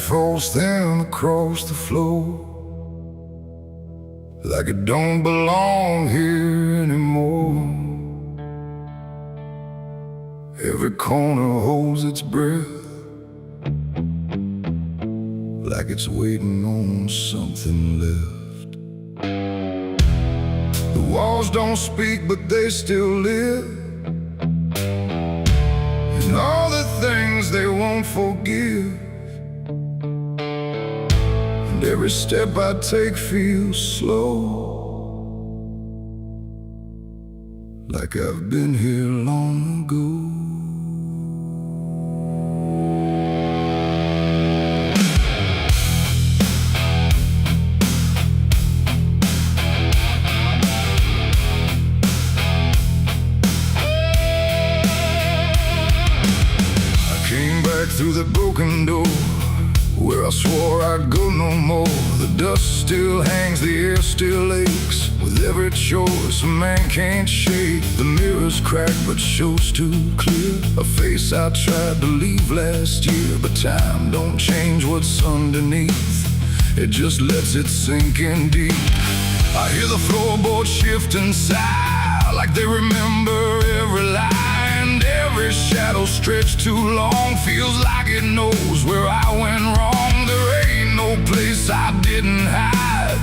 falls thin across the floor, like it don't belong here anymore. Every corner holds its breath, like it's waiting on something left. The walls don't speak, but they still live, and all the things they won't forgive. And every step I take feels slow, like I've been here long ago. Through the broken door, where I swore I'd go no more. The dust still hangs, the air still aches. With every choice a man can't shake. The mirror's cracked but shows too clear a face I tried to leave last year. But time don't change what's underneath, it just lets it sink in deep. I hear the floorboards shift and sigh, like they remember every lie. Every shadow stretched too long feels like it knows where I went wrong. There ain't no place I didn't hide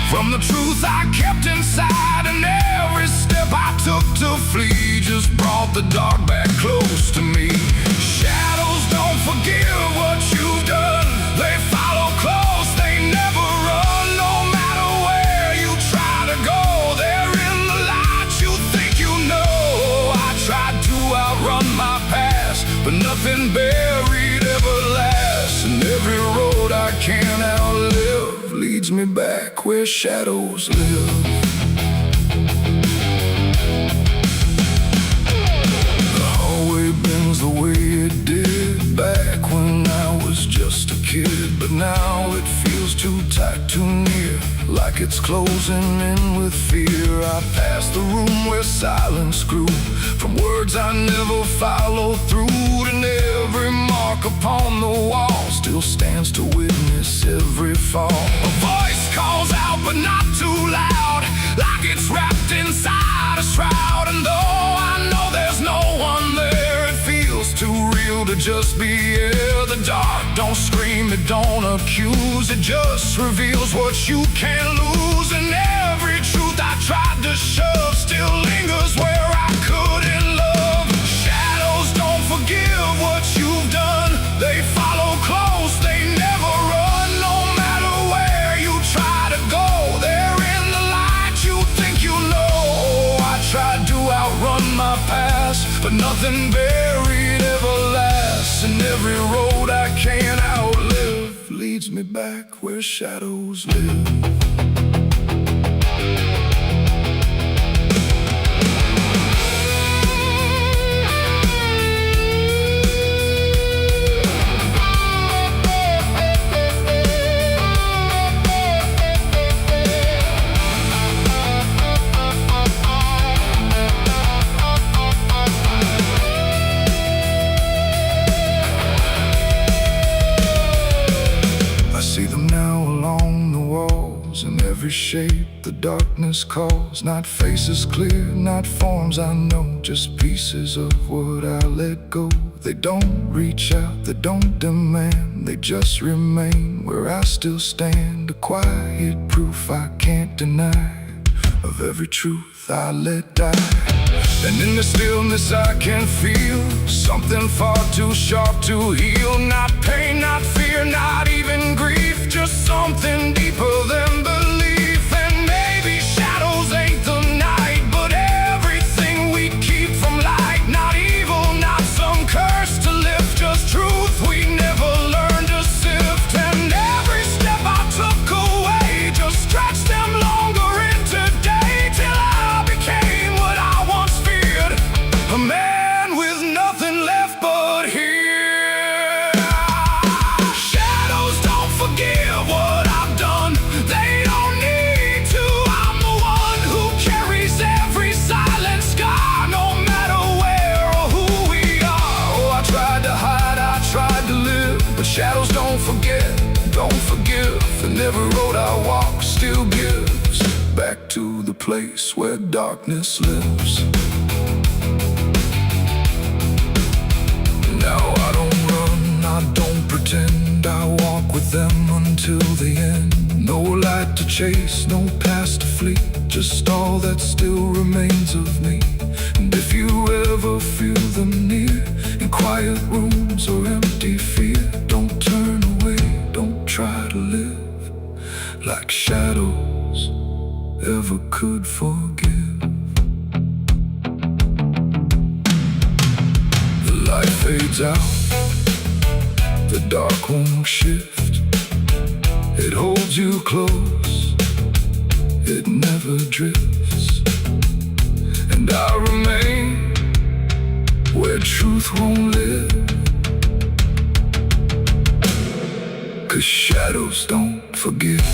from the truth I kept inside. And every step I took to flee just brought the dark back close to me. Shadows don't forgive what you've done, they follow close, they never run. No matter where you try to go, they're in the light you think you know. I tried to outrun my past, but nothing buried ever lasts. And every road I can't outlive leads me back where shadows live. The hallway bends the way it did back when I was just a kid. But now it feels too tight, too near, like it's closing in with fear. I pass the room where silence grew, from words I never followed through. And every mark upon the wall still stands to witness every fall. A voice calls out but not too loud, like it's wrapped inside a shroud. And though I know there's no one there, it feels too real to just be here. The dark don't scream, it don't accuse, it just reveals what you can't lose. And every truth I tried to shove still lingers where I couldn't love. Shadows don't forgive what you've done, they follow close, they never run. No matter where you try to go, they're in the light you think you know. I tried to outrun my past, but nothing buried ever lasts. And every road I can't outlive leads me back where shadows live. In every shape the darkness calls, not faces clear, not forms I know, just pieces of what I let go. They don't reach out, they don't demand, they just remain where I still stand. A quiet proof I can't deny of every truth I let die. And in the stillness I can feel something far too sharp to heal. Not pain, not fear, not even grief, just something deeper than belief. And maybe shadows ain't the night, but everything we keep from light. Not evil, not some curse to lift, just truth we never learned to sift. And every step I took away just stretched them longer into day, till I became what I once feared, a man with nothing left but here. Shadows don't forgive, and every road I walk still gives back to the place where darkness lives. Now I don't run, I don't pretend, I walk with them until the end. No light to chase, no past to flee, just all that still remains of me. And if you ever feel them near, in quiet rooms or empty fear, don't turn away, don't try to live like shadows ever could forgive. The light fades out, the dark won't shift. It holds you close, it never drifts. And I remain where truth won't live, 'cause shadows don't forgive.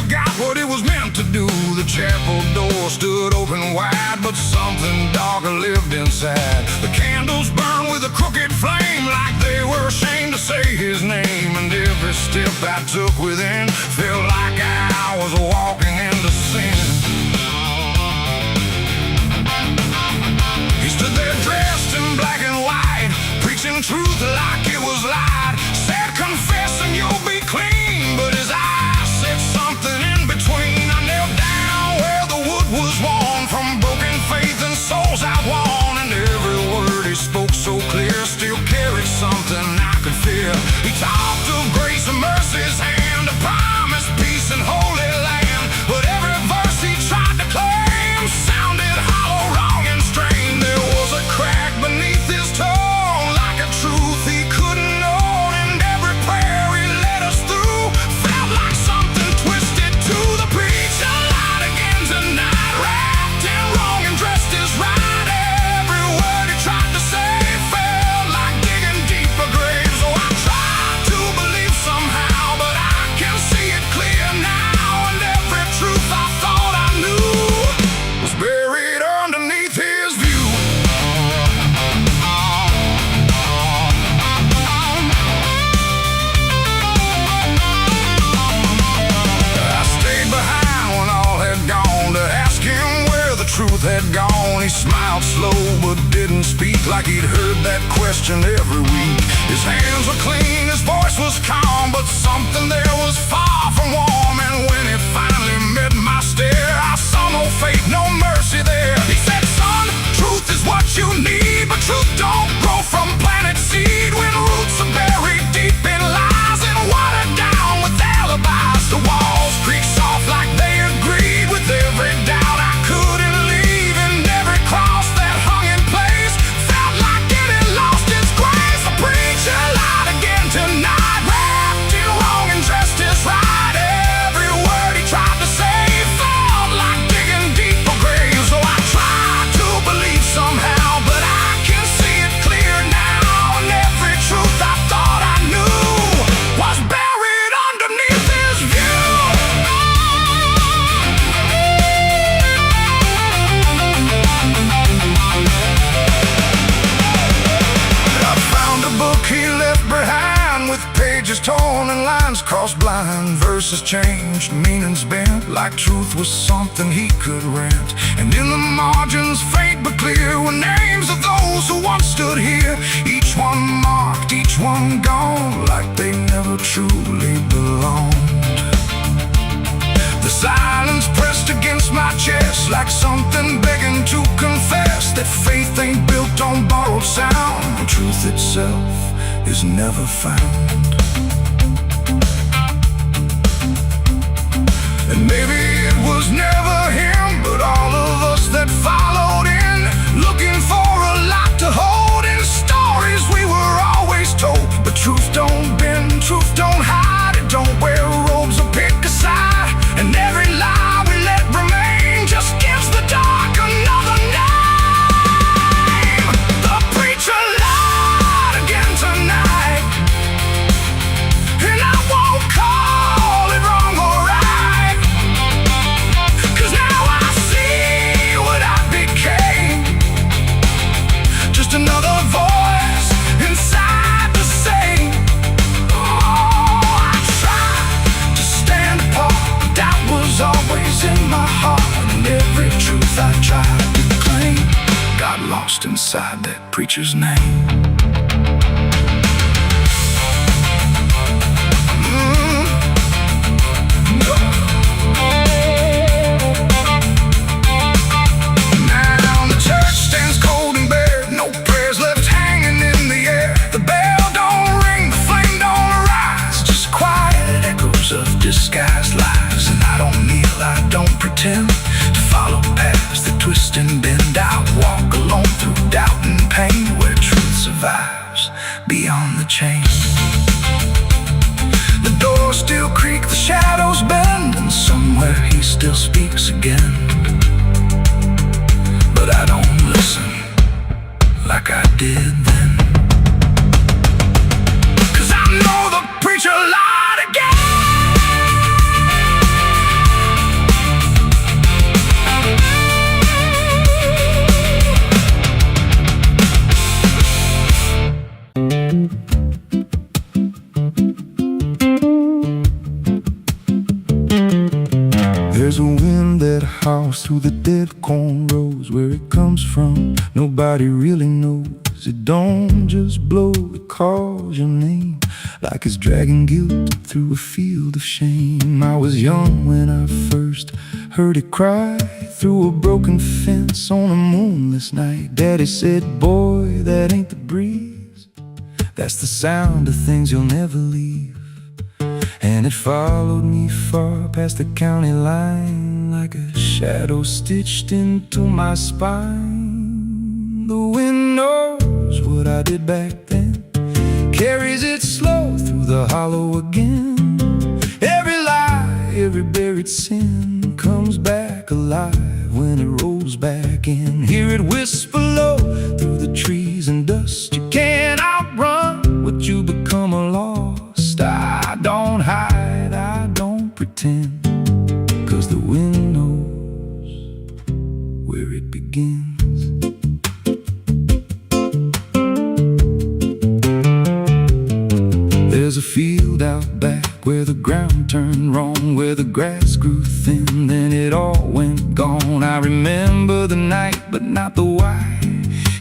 Forgot what it was meant to do. The chapel door stood open wide, but something darker lived inside. The candles burned with a crooked flame, like they were ashamed to say his name. And every step I took within felt like I was walking into sin. He stood there dressed in black and white, preaching truth like it was lied. Said, confess and you'll be clean, but his eyes said something in between. I knelt down where the wood was worn from broken faith and souls I'd won. And every word he spoke so clear still carried something I could fear. He talked of grace and mercy's hand, a promise, peace and holy land. But every verse he tried to claim sounded hollow, wrong and strained. There was a crack beneath his tone, like a truth he couldn't know. And every prayer he led us through felt like something twisted to the preacher. Light again tonight, wrapped in wrong and dressed as right. Every word he tried to say felt like digging deeper graves. So I tried to believe somehow, but I can see it clear now. And every truth I thought I knew was buried underneath his view. I stayed behind when all had gone to ask him where the truth had gone. He smiled slow but didn't speak, like he'd heard that question every week. His hands were clean, his voice was calm, but something there was far from warm. And when it finally met my stare, I saw no faith, no mercy there. He said, son, truth is what you need, but truth don't grow from planted seed. When roots are buried deep in lies and watered down with alibis, the walls creak soft like they agreed with every doubt I couldn't leave. And every cross that hung in place felt like it had lost its grace. The preacher lied again tonight, wrapped in wrong and dressed as right. Every word he tried to say felt like digging deeper graves. So I tried to believe somehow, but I can see it clear now. And every truth I thought I knew was buried underneath his view. I found a book he left behind, with pages torn and lines crossed blind. Verses changed, meanings bent, like truth was something he could rent. And in the margins, faint but clear, were names of those who once stood here. Each one marked, each one gone, like they never truly belonged. The silence pressed against my chest, like something begging to confess that faith ain't built on borrowed sound. The truth itself is never found. was in my heart, and every truth I tried to claim got lost inside that preacher's name. Now the church stands cold and bare, no prayers left hanging in the air. The bell don't ring, the flame don't rise, just quiet echoes of disguised lies. And I don't kneel, I don't pretend to follow paths that twist and bend. I walk alone through doubt and pain, where truth survives beyond the chain. The doors still creak, the shadows bend, and somewhere he still speaks again. But I don't listen like I did then, 'cause I know the preacher lied again. There's a wind that howls through the dead corn rows. Where it comes from, nobody really knows. It don't just blow, it calls your name like it's dragging guilt through a field of shame. I was young when I first heard it cry through a broken fence on a moonless night. Daddy said, "Boy, that ain't the breeze, that's the sound of things you'll never leave." And it followed me far past the county line, like a shadow stitched into my spine. The wind knows what I did back then, carries it slow through the hollow again. Every lie, every buried sin comes back alive when it rolls back in. Hear it whisper low through the trees and dust. You can't outrun what you become lost. I don't hide, I don't pretend, 'cause the wind knows where it begins. There's a field out back where the ground turned wrong, where the grass grew thin, then it all went gone. I remember the night, but not the why,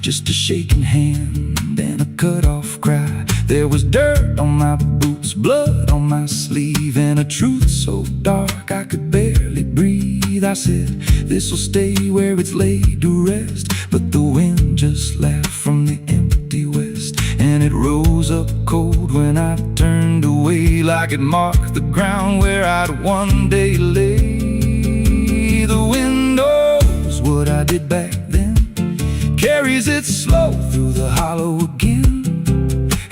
just a shaking hand and a cut-off cry. There was dirt on my boots, blood on my sleeve, and a truth so dark I could barely breathe. I said, "This'll stay where it's laid to rest," but the wind just laughed from the empty west, and it rose up cold when I turned away, like it marked the ground where I'd one day lay. The wind knows what I did back then, carries it slow through the hollow again.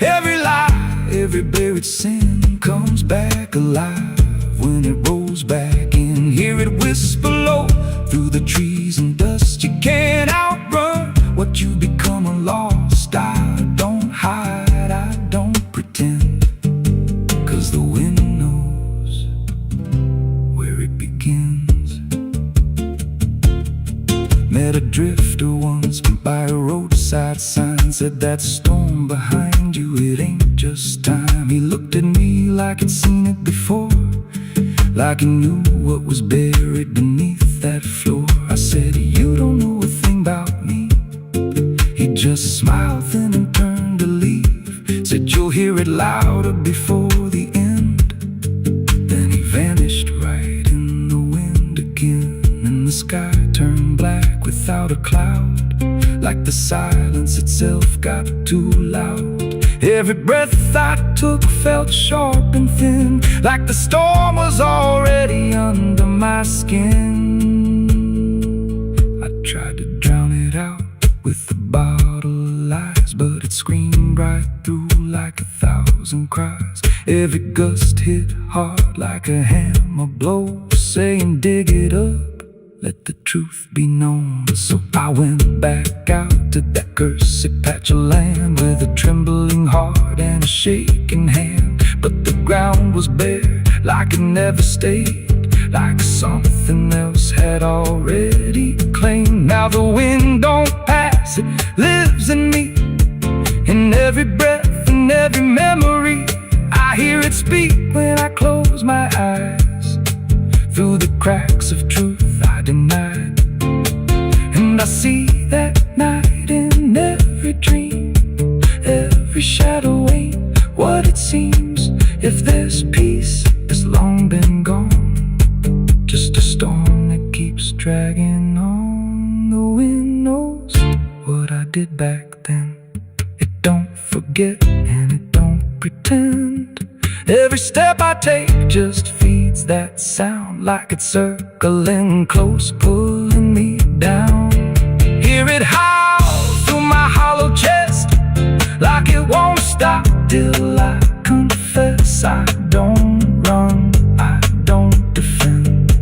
Every lie, every buried sin comes back alive when it rolls back in. Hear it whisper low through the trees and dust. You can't outrun what you become lost. I don't hide, I don't pretend, 'cause the wind knows where it begins. Met a drifter once by a roadside sign, said, "That storm behind you, it ain't just time." He looked at me like he'd seen it before, like he knew what was buried beneath that floor. I said, "You don't know a thing about me." He just smiled thin and turned to leave, said, "You'll hear it louder before the end." Then he vanished right in the wind again, and the sky turned black without a cloud, like the silence itself got too loud. Every breath I took felt sharp and thin, like the storm was already under my skin. I tried to drown it out with a bottle of lies, but it screamed right through like 1,000 cries. Every gust hit hard like a hammer blow, saying, "Dig it up, let the truth be known." So I went back out to that cursed patch of land with a trembling heart and a shaking hand. But the ground was bare, like it never stayed, like something else had already claimed. Now the wind don't pass, it lives in me, in every breath and every memory. I hear it speak when I close my eyes. through the cracks of truth I denied. And I see that night in every dream. Every shadow ain't what it seems. If there's peace, it's long been gone. Just a storm that keeps dragging on. The wind knows what I did back then. It don't forget and it don't pretend. Every step I take just feeds that sound, like it's circling close, pulling me down. Hear it howl through my hollow chest, like it won't stop till I confess. I don't run, I don't defend,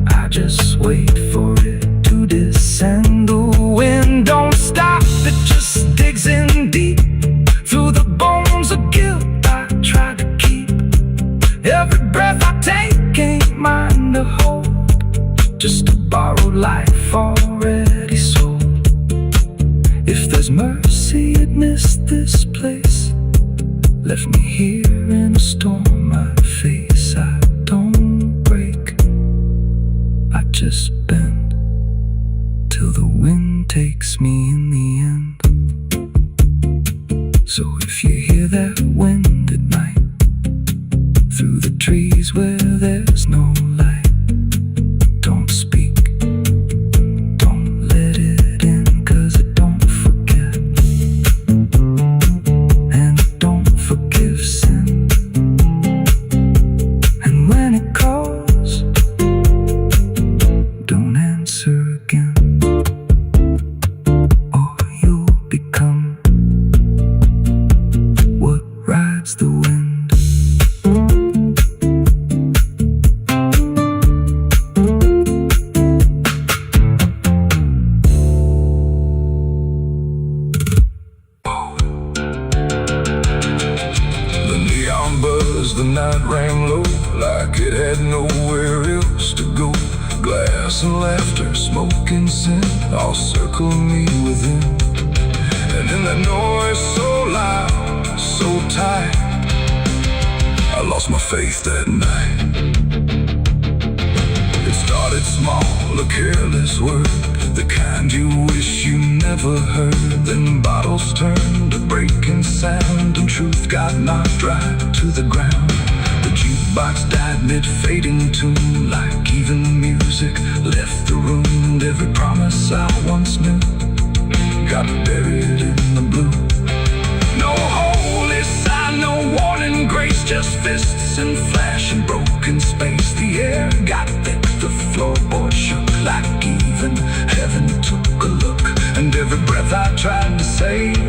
I just wait for it to descend. The wind don't stop, it just digs in deep through the bones of guilt I try to keep. Every breath I take ain't mine to hold, just a borrowed life already sold. If there's mercy, it missed this place, left me here in a storm I face. I don't break, I just bend till the wind takes me in the end. So if you hear that wind at night, through the trees where there's no light, don't speak, don't let it in, 'cause it don't forget, and it don't forgive sin. And when it calls, don't answer again, or you'll become what rides the wind. The night rang low, like it had nowhere else to go. Glass and laughter, smoke and sin, all circled me within. And in that noise so loud, so tight, I lost my faith that night. It started small, a careless word, the kind you wish you never heard. Then bottles turned to breaking sound, and truth got knocked right to the ground. The jukebox died mid-fading tune, like even music left the room. And every promise I once knew got buried in the blue. No holy sign, no warning grace, just fists and flash and broken space. The air got thick, the floorboard shook, like even heaven took a look. And every breath I tried to save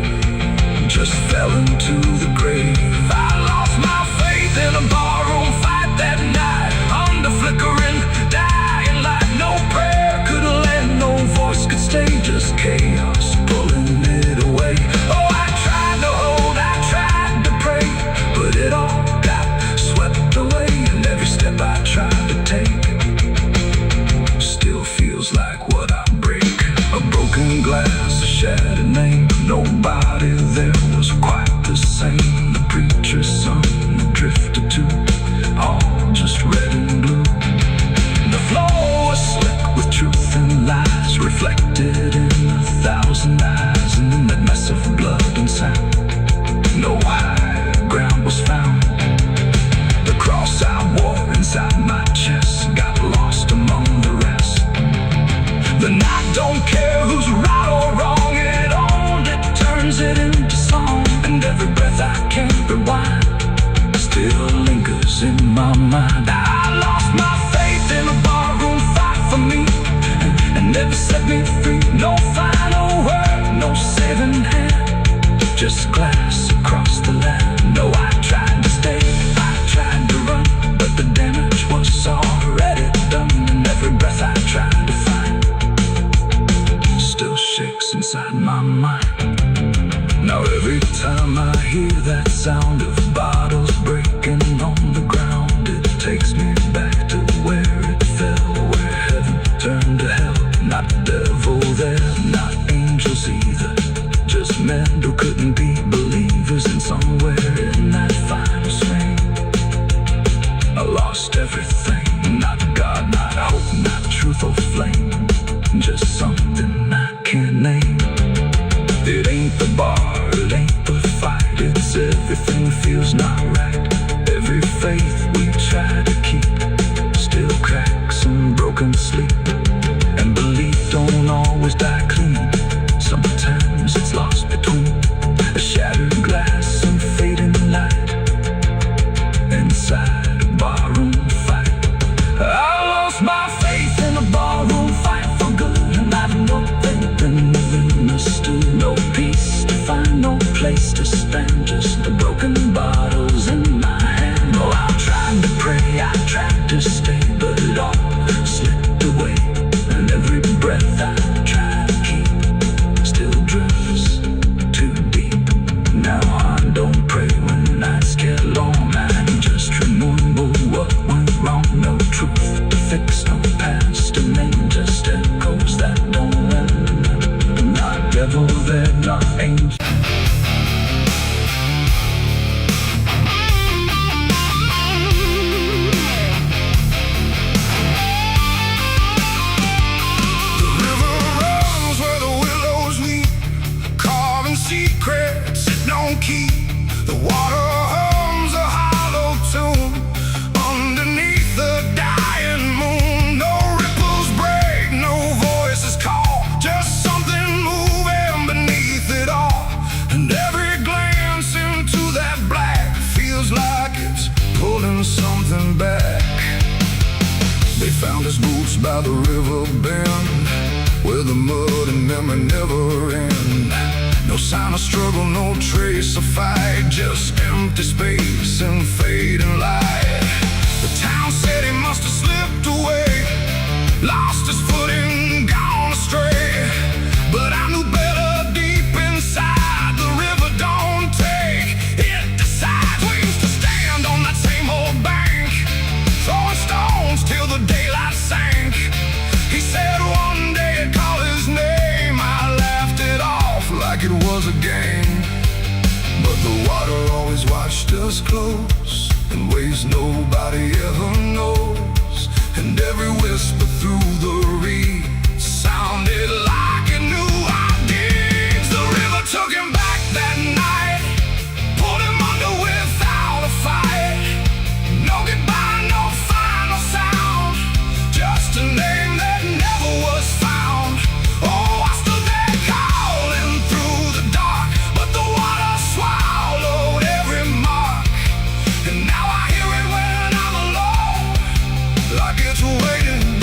just fell into the grave. I lost my faith in a barroom fight that night, under flickering, dying light. No prayer could land, no voice could stay, just chaos pulling it away. Oh, I tried to hold, I tried to pray, but it all got swept away. And every step I tried to take still feels like what I break. A broken glass, a shattered name, nobody there was quite the same. The preacher's son drifted too, all just red and blue. The floor was slick with truth and lies, reflected in 1,000 eyes. And in that mess of blood and sound, no high ground was found. The cross I wore inside my chest got lost among the rest. The night don't care who's right or wrong, it only turns it into song. And every breath I can't rewind still lingers in my mind. I lost my faith in a barroom fight for me, and never set me free. No final word, no saving hand, just glass across the land. No, I tried to stay, I tried to run, but the damage was already done. And every breath I tried to find still shakes inside my mind. Now every time I hear that sound of bottles breaking on the ground, it takes me back to where it fell, where heaven turned to hell. Not devil there, not angels either, just men who couldn't be believers. And somewhere in that final swing, I lost everything, not God. or flame, just something I can't name. It ain't the bar, it ain't the fight, it's everything feels not right. Every faith we try to keep still cracks and broken sleep. And belief don't always die clean, sometimes it's lost between a shattered glass and fading light inside a barroom fight. I lost my faith in a barroom fight for good, and I've no faith in living understood. No peace to find, no place to stand, just the broken bottles in my hand. Oh, I tried to pray, I tried to stay, but it all slipped away. And every breath I try to keep still drifts too deep. Now I don't pray when nights get long, I just remember what went wrong. No truth to fix, no past to name, just echoes that don't end. Not devil, they're not angels. Secrets it don't keep. The water hums a hollow tune underneath the dying moon. No ripples break, no voices call, just something moving beneath it all. And every glance into that black feels like it's pulling something back. They found his boots by the river bend, where the mud and memory never end. No sign of struggle, no trace of fight, just empty space and fading light. The town said he must have slipped away, lost his footing, gone astray. But I knew better deep inside, the river don't take, it decides. We used to stand on that same old bank, throwing stones till the daylight sank. He said one day he'd call his name, I laughed it off like it was a game. But the water always watched us close, in ways nobody ever knows. And every whisper through the reeds sounded like it knew our deeds. The river took him back that night, pulled him under without a fight. No goodbye, no final sound, just a name that never was found. Oh, I stood there calling through the dark, but the water swallowed every mark. And now I hear it when I'm alone, like it's waiting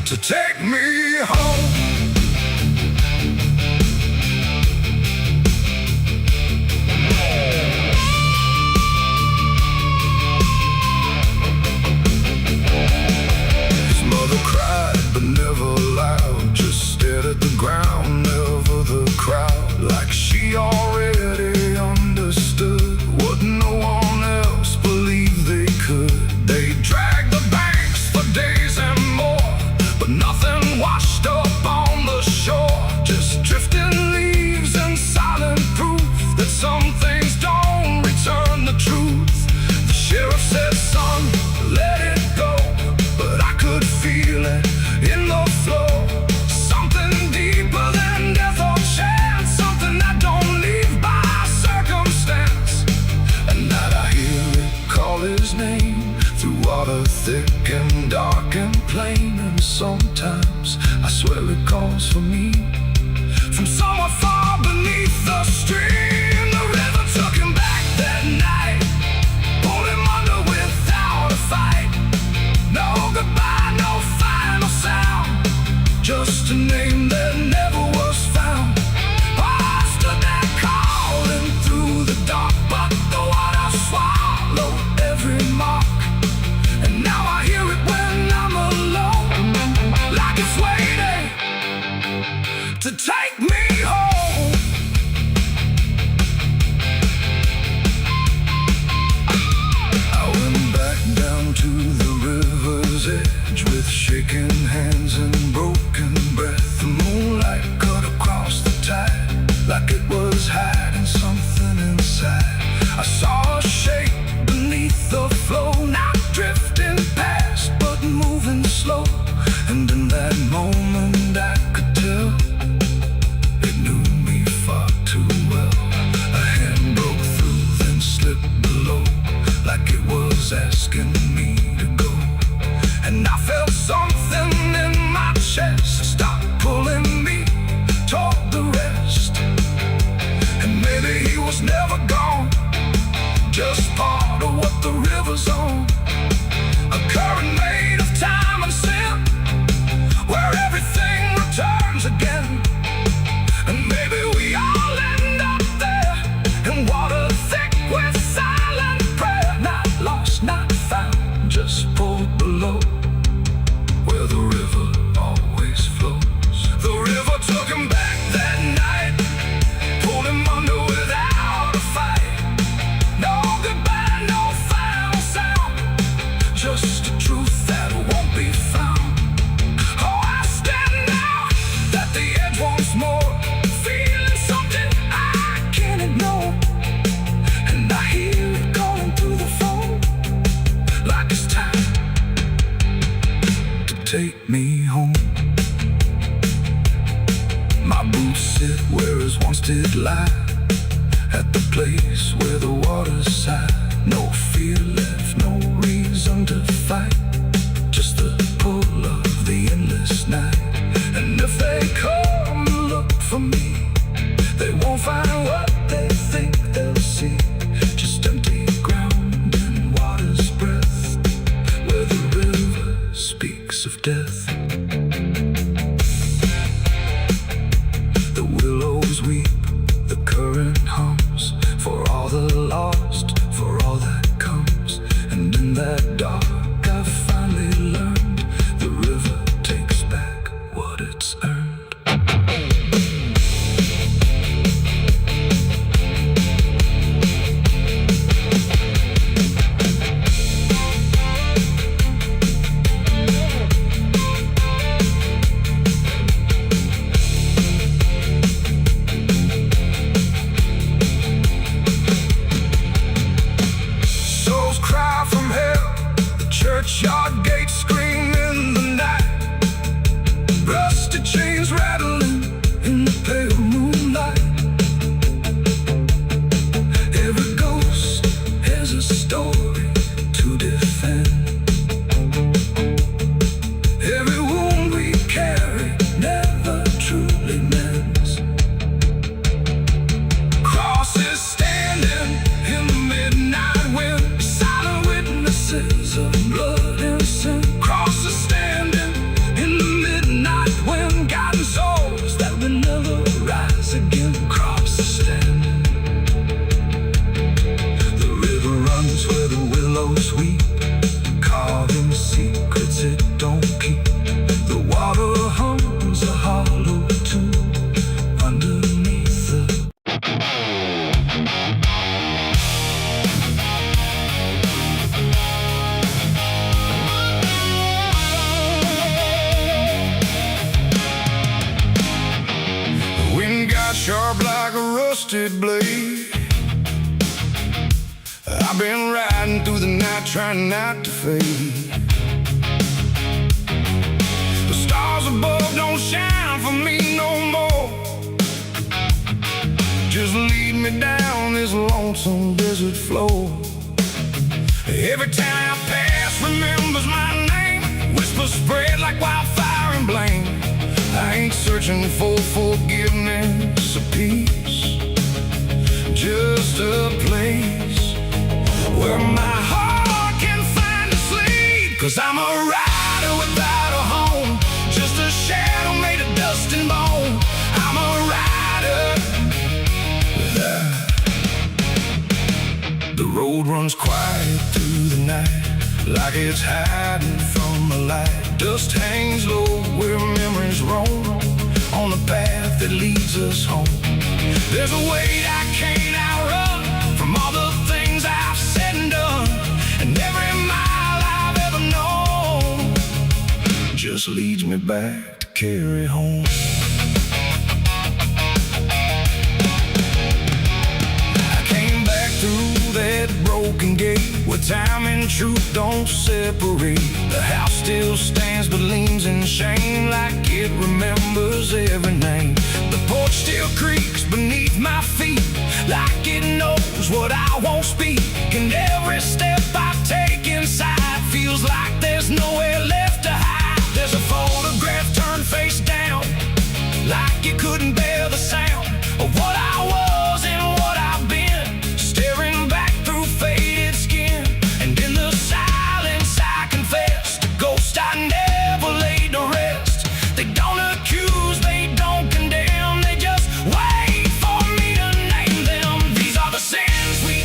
to take me home. His mother cried, but never loud, just stared at the ground, never the crowd. Like she already understood what no one else believed they could. They dragged the banks for days and more, but nothing washed up on the shore. Just drifting leaves and silent proof that some things don't return the truth. The sheriff said, son, let it go, but I could feel it in the flow. Something deeper than death or chance, something that don't leave by circumstance. And that I hear it call his name through water thick and dark and plain. And sometimes I swear it calls for me from somewhere far beneath the stream. The river took him back that night, pulled him under without a fight. No goodbye, no final sound, just a name that never was found. I stood there calling through the dark, but the water swallowed every mark. And now I hear it when I'm alone, like it's waiting to take me home. just poured below, where the river always flows. The river took him back that night, pulled him under without a fight. No goodbye, no final sound, just a truth that won't be found. Oh, I stand now at the edge once more, feeling something I can't ignore. And I hear it calling through the phone, like it's time to take me home. My boots sit where his once did lie, at the place where the water's sigh. No fear left, no reason to fight, just the pull of the endless night. And if they come to look for me, they won't find what they think they'll see, just empty ground and water's breath, where the river speaks of death. The willows weep, the current hums, for all the lost, for all that comes. And in that dark I finally learned, the river takes back what it's earned. Souls cry from hell, the churchyard gates scream in the night. Rusted chains rattling in the pale moonlight. Every ghost has a story to defend. Every wound we carry never truly mends. Crosses standing in the midnight wind, silent witnesses of blood and sin. Crosses standing in the midnight wind, guiding souls that will never rise again. Crosses standing. The river runs where the willows weep, carving secrets it don't keep. The water hums a hollow tune underneath the wind got sharp like a rusted blade. I've been riding through the night trying not to fade. The stars above don't shine for me no more, just lead me down this lonesome desert floor. Every town I pass remembers my name, whispers spread like wildfire and blame. I ain't searching for forgiveness or peace, just a place where my heart can find a sleep. 'Cause I'm a rider without a home, just a shadow made of dust and bone. I'm a rider. The road runs quiet through the night, like it's hiding from the light. Dust hangs low where memories roam, on the path that leads us home. There's a weight I can't outrun, from all the things I've said and done. And every mile I've ever known just leads me back to carry home. I came back through that broken gate, where time and truth don't separate. The house still stands but leans in shame, like it remembers every name. The porch still creaks beneath my feet, like it knows what I won't speak. And every step I take inside feels like there's nowhere left to hide. There's a photograph turned face down, like you couldn't bear the sound of what I was and what I've been, staring back through faded skin. And in the silence I confess, the ghost I never laid to rest. They don't accuse, they don't condemn, they just wait for me to name them. These are the sins we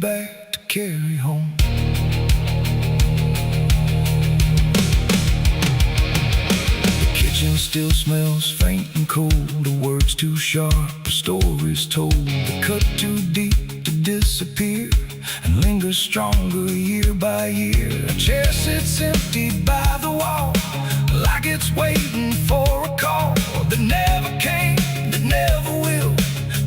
back to carry home. The kitchen still smells faint and cold, the words too sharp, the stories told, the cut too deep to disappear and lingers stronger year by year. A chair sits empty by the wall, like it's waiting for a call that never came, that never will,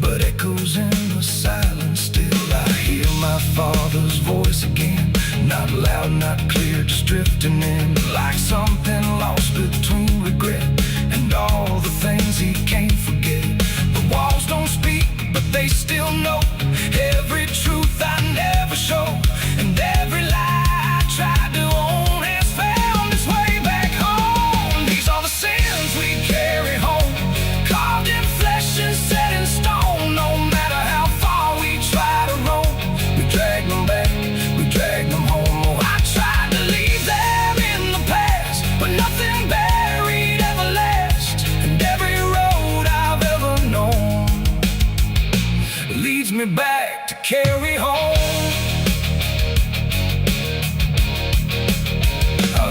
but echoes in the silence still. I hear my father's voice again, not loud, not clear, just drifting in, like something lost between regret and all the things he can't forget. The walls don't speak, but they still know every truth I never show, and every lie I tried to own has found its way back home. These are the sins we carry home, carved in flesh and set in stone. No matter how far we try to roam, we drag them back, we drag them home. Oh, I tried to leave them in the past, but nothing buried ever lasts, and every road I've ever known leads me back to carry home.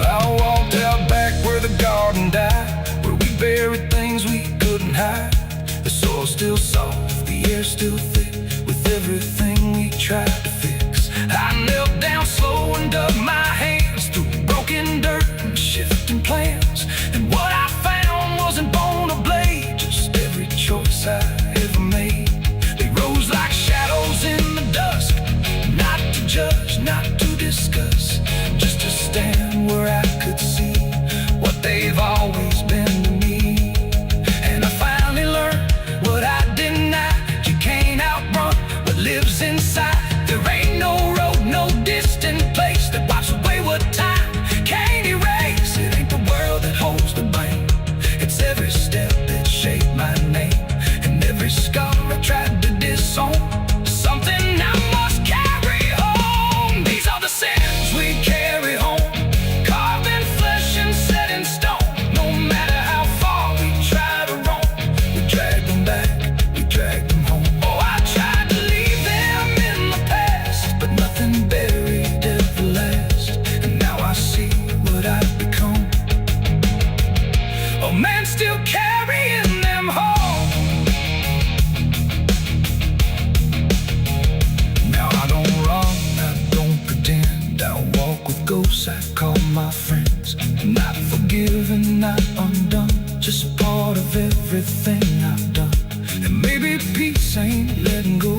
I walked out back where the garden died, where we buried things we couldn't hide. The soil's still soft, the air's still thick, with everything we tried to fix. I knelt down slow and dug my hands through broken dirt and shifting plans, and what I found wasn't bone or blade, just every choice I ever made. They rose like shadows in the dusk, not to judge, not to discuss, just to stand where I could see what they've always been to me. And I finally learned what I denied: you can't outrun what lives inside. There ain't no road, no distant place that wipes away what time can't erase. It ain't the world that holds the blame, it's every step that shaped my name, and every scar I tried to disown, something I must carry home. These are the sins we carry home, carved in flesh and set in stone. No matter how far we try to roam, we drag them back, we drag them home. Oh, I tried to leave them in the past, but nothing buried ever lasts, and now I see what I've become, a man still carrying them home. Now I don't run, I don't pretend, I walk with ghosts I call my friends. Not forgiven, not undone, just part of everything I've done. And maybe peace ain't letting go,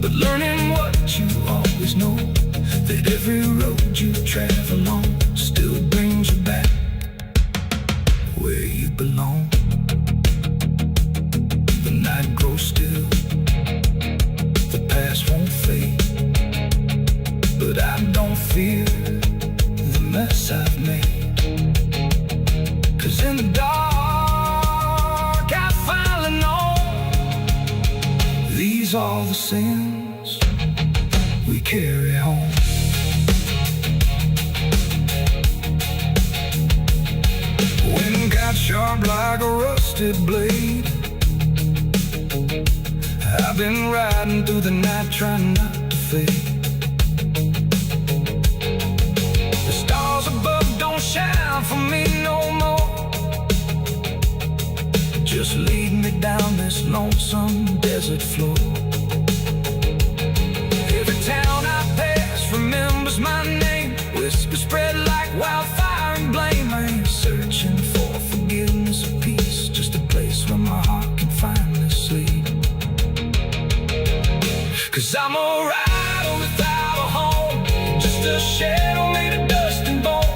but learning what you always know, that every road you travel on still brings you back where you belong. The night grows still, the past won't fade, but I don't fear the mess I've made, 'cause in the dark I finally know these are the sins we carry home. Wind got sharp like a rusted blade, I've been riding through the night trying not to fade. The stars above don't shine for me no more, just lead me down this lonesome desert floor. Every town I pass remembers my name, whispers spread like wildfire and blame. I ain't searching for forgiveness or peace, just a place where my heart can finally sleep. 'Cause I'm a rider without a home, just a shadow made of dust and bone.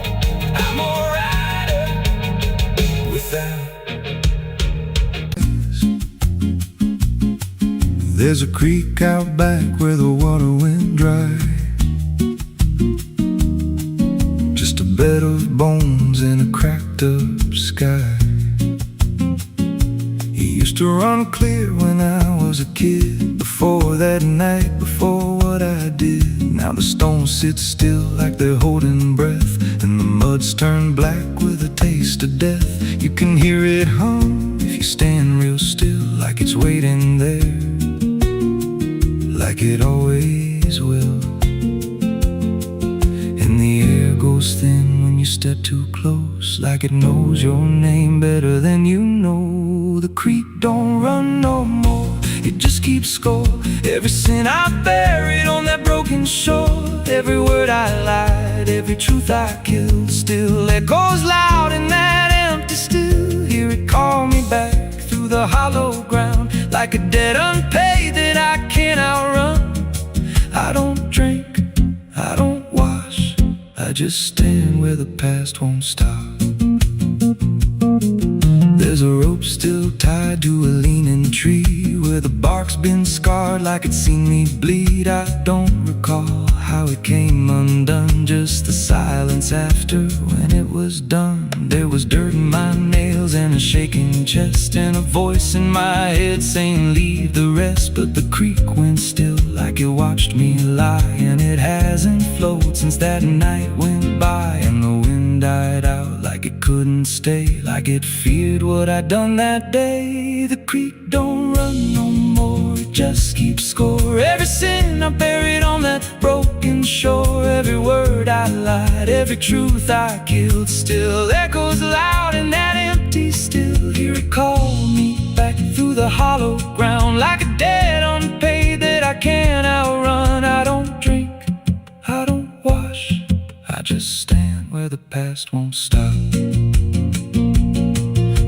I'm a rider without. There's a creek out back where the water went dry, just a bed of bones and a cracked up sky. He used to run clear when I was a kid, before that night, before what I did. Now the stones sit still like they're holding breath, and the mud's turned black with a taste of death. You can hear it hum if you stand real still, like it's waiting there, like it always always will. And the air goes thin when you step too close, like it knows your name better than you know. The creek don't run no more, it just keeps score. Every sin I buried on that broken shore, every word I lied, every truth I killed, still echoes loud in that empty still. Hear it call me back through the hollow ground, like a debt unpaid that I can't outrun. I don't drink, I don't wash, I just stand where the past won't stop. There's a rope still tied to a leaning tree, where the bark's been scarred like it's seen me bleed. I don't recall how it came undone, just the silence after when it was done. There was dirt in my nails and a shaking chest, and a voice in my head saying leave the rest. But the creek went still like it watched me lie, and it hasn't flowed since that night went by. And the wind died out like it couldn't stay, like it feared what I'd done that day. The creek don't run no more, it just keeps score. Every sin I buried on that broken shore, every word I lied, every truth I killed, still echoes loud in that empty still. Hear it call me back through the hollow ground, like a debt unpaid that I can't outrun. I don't drink, I don't wash, I just stand where the past won't stop.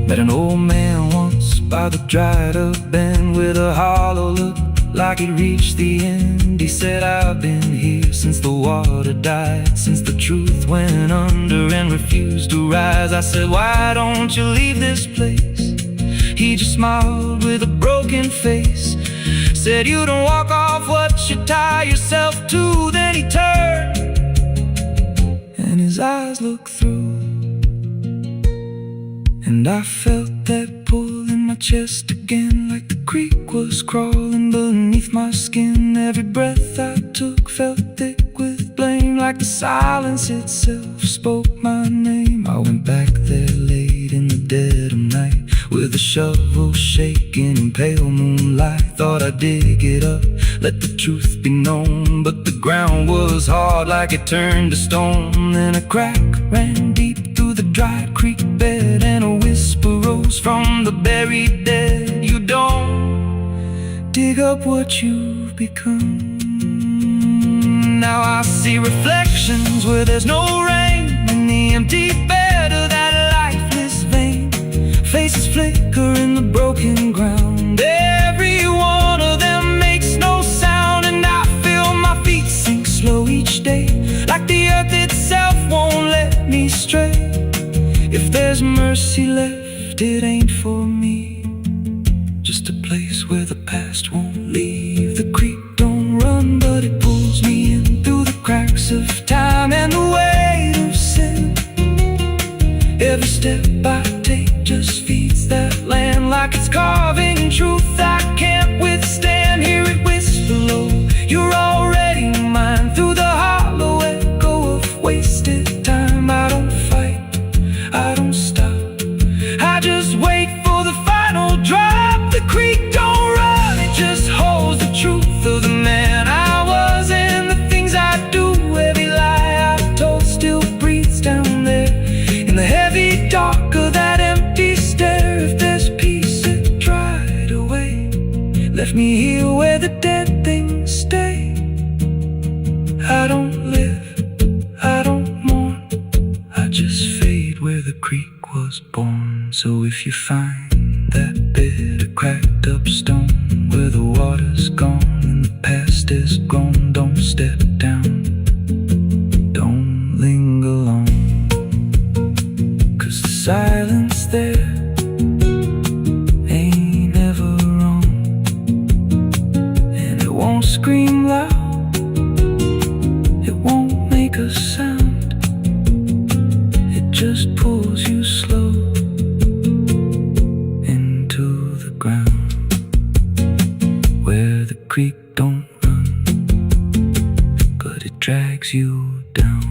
Met an old man once by the dried up bend, with a hollow look like it reached the end. He said, I've been here since the water died, since the truth went under and refused to rise. I said, why don't you leave this place? He just smiled with a broken face, said, you don't walk off what you tie yourself to. Then he turned and his eyes looked through, and I felt that pull in my chest again, like the creek was crawling beneath my skin. Every breath I took felt thick with blame, like the silence itself spoke my name. I went back there late in the dead of night, with a shovel shaking in pale moonlight. Thought I'd dig it up, let the truth be known, but the ground was hard like it turned to stone. Then a crack ran deep through the dry creek bed, and a whisper rose from the buried dead. You don't dig up what you've become. Now I see reflections where there's no rain, in the empty bed of that lifeless vein. Faces flicker in the broken ground, every one of them makes no sound. And I feel my feet sink slow each day, like the earth itself won't let me stray. If there's mercy left, it ain't for me, just a place where the past won't leave. The creek don't run, but it pulls me in through the cracks of time and the weight of sin. Every step I take just feeds that land, like it's carving truth I can't withstand. Hear it whisper low, you're already mine, through the hollow echo of wasted time. I don't fight, I don't stop, I just wait for the final drop. The creek don't run, it just holds the truth of the man I was and the things I do. Every lie I told still breathes down there in the heavy dark of that empty stare. If there's peace, it dried away, left me here where the dead things stay. I don't live, I don't mourn, I just fade where the creek was born. So if you find that bit of cracked up stone, where the water's gone and the past is gone, don't step down, don't linger long, 'cause the silence there ain't ever wrong, and it won't scream loud, it won't make a sound, it just pulls you slow into the ground. Where the creek don't run, but it drags you down.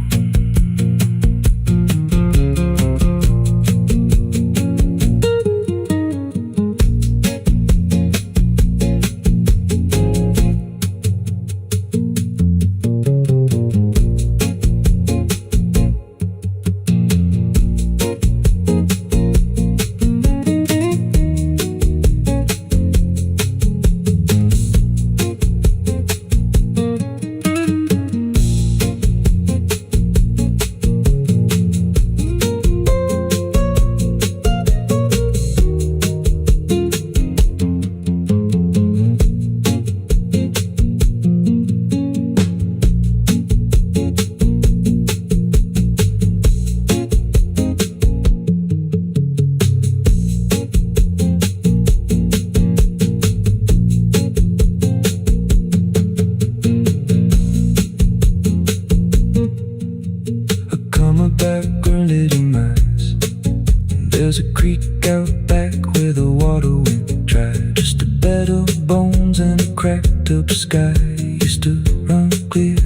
run clear,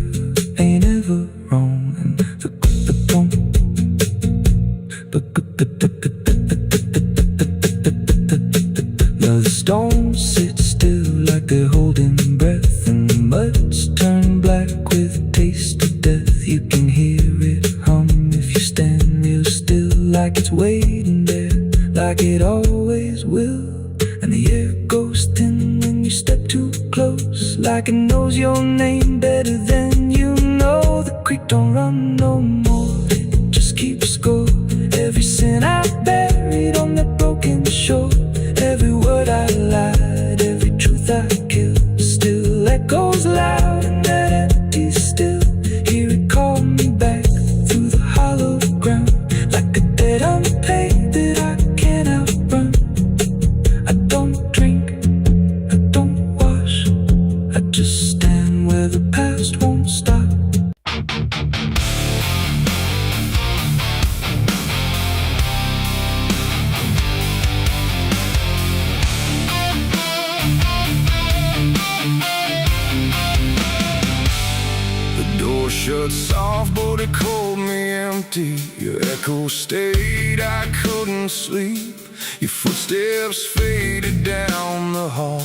ain't ever wrong. And the stones sit still like they're holding breath, and the mud's turned black with taste of death. You can hear it hum if you stand real still, like it's waiting there, like it always will. And the air goes thin when you step too close, like it knows your name better than you know. The creek don't run no more, it just keeps score. Every sin I buried on that broken shore, every word I lied, every truth I killed, still echoes loud in that empty still. Hear it call me back through the hollow ground, like a debt unpaid that I can't outrun. I don't drink, I don't wash, I just stand where the past won't stop. Shut soft, but it called me empty. Your echo stayed, I couldn't sleep. Your footsteps faded down the hall,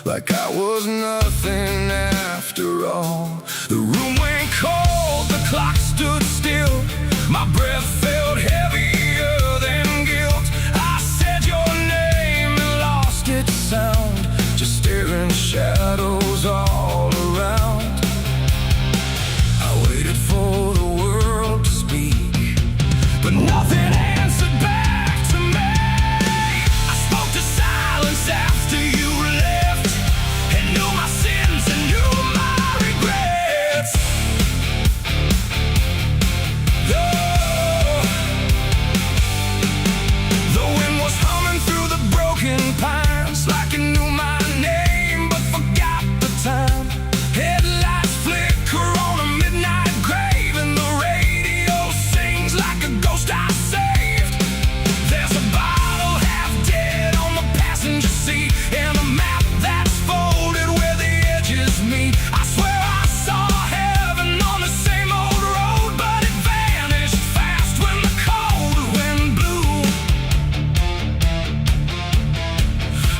like I was nothing after all. The room went cold, the clock stood still. My breath felt heavier than guilt. I said your name and lost its sound, just staring shadows all around. For the world to speak, but nothing answered back to me. I spoke to silence after you left, and knew my sins and knew my regrets. The wind was humming through the broken pines, like it knew my name but forgot the time. Headlights flicker on a midnight grave, and the radio sings like a ghost I saved. There's a bottle half dead on the passenger seat, and a map that's folded where the edges meet. I swear I saw heaven on the same old road, but it vanished fast when the cold wind blew.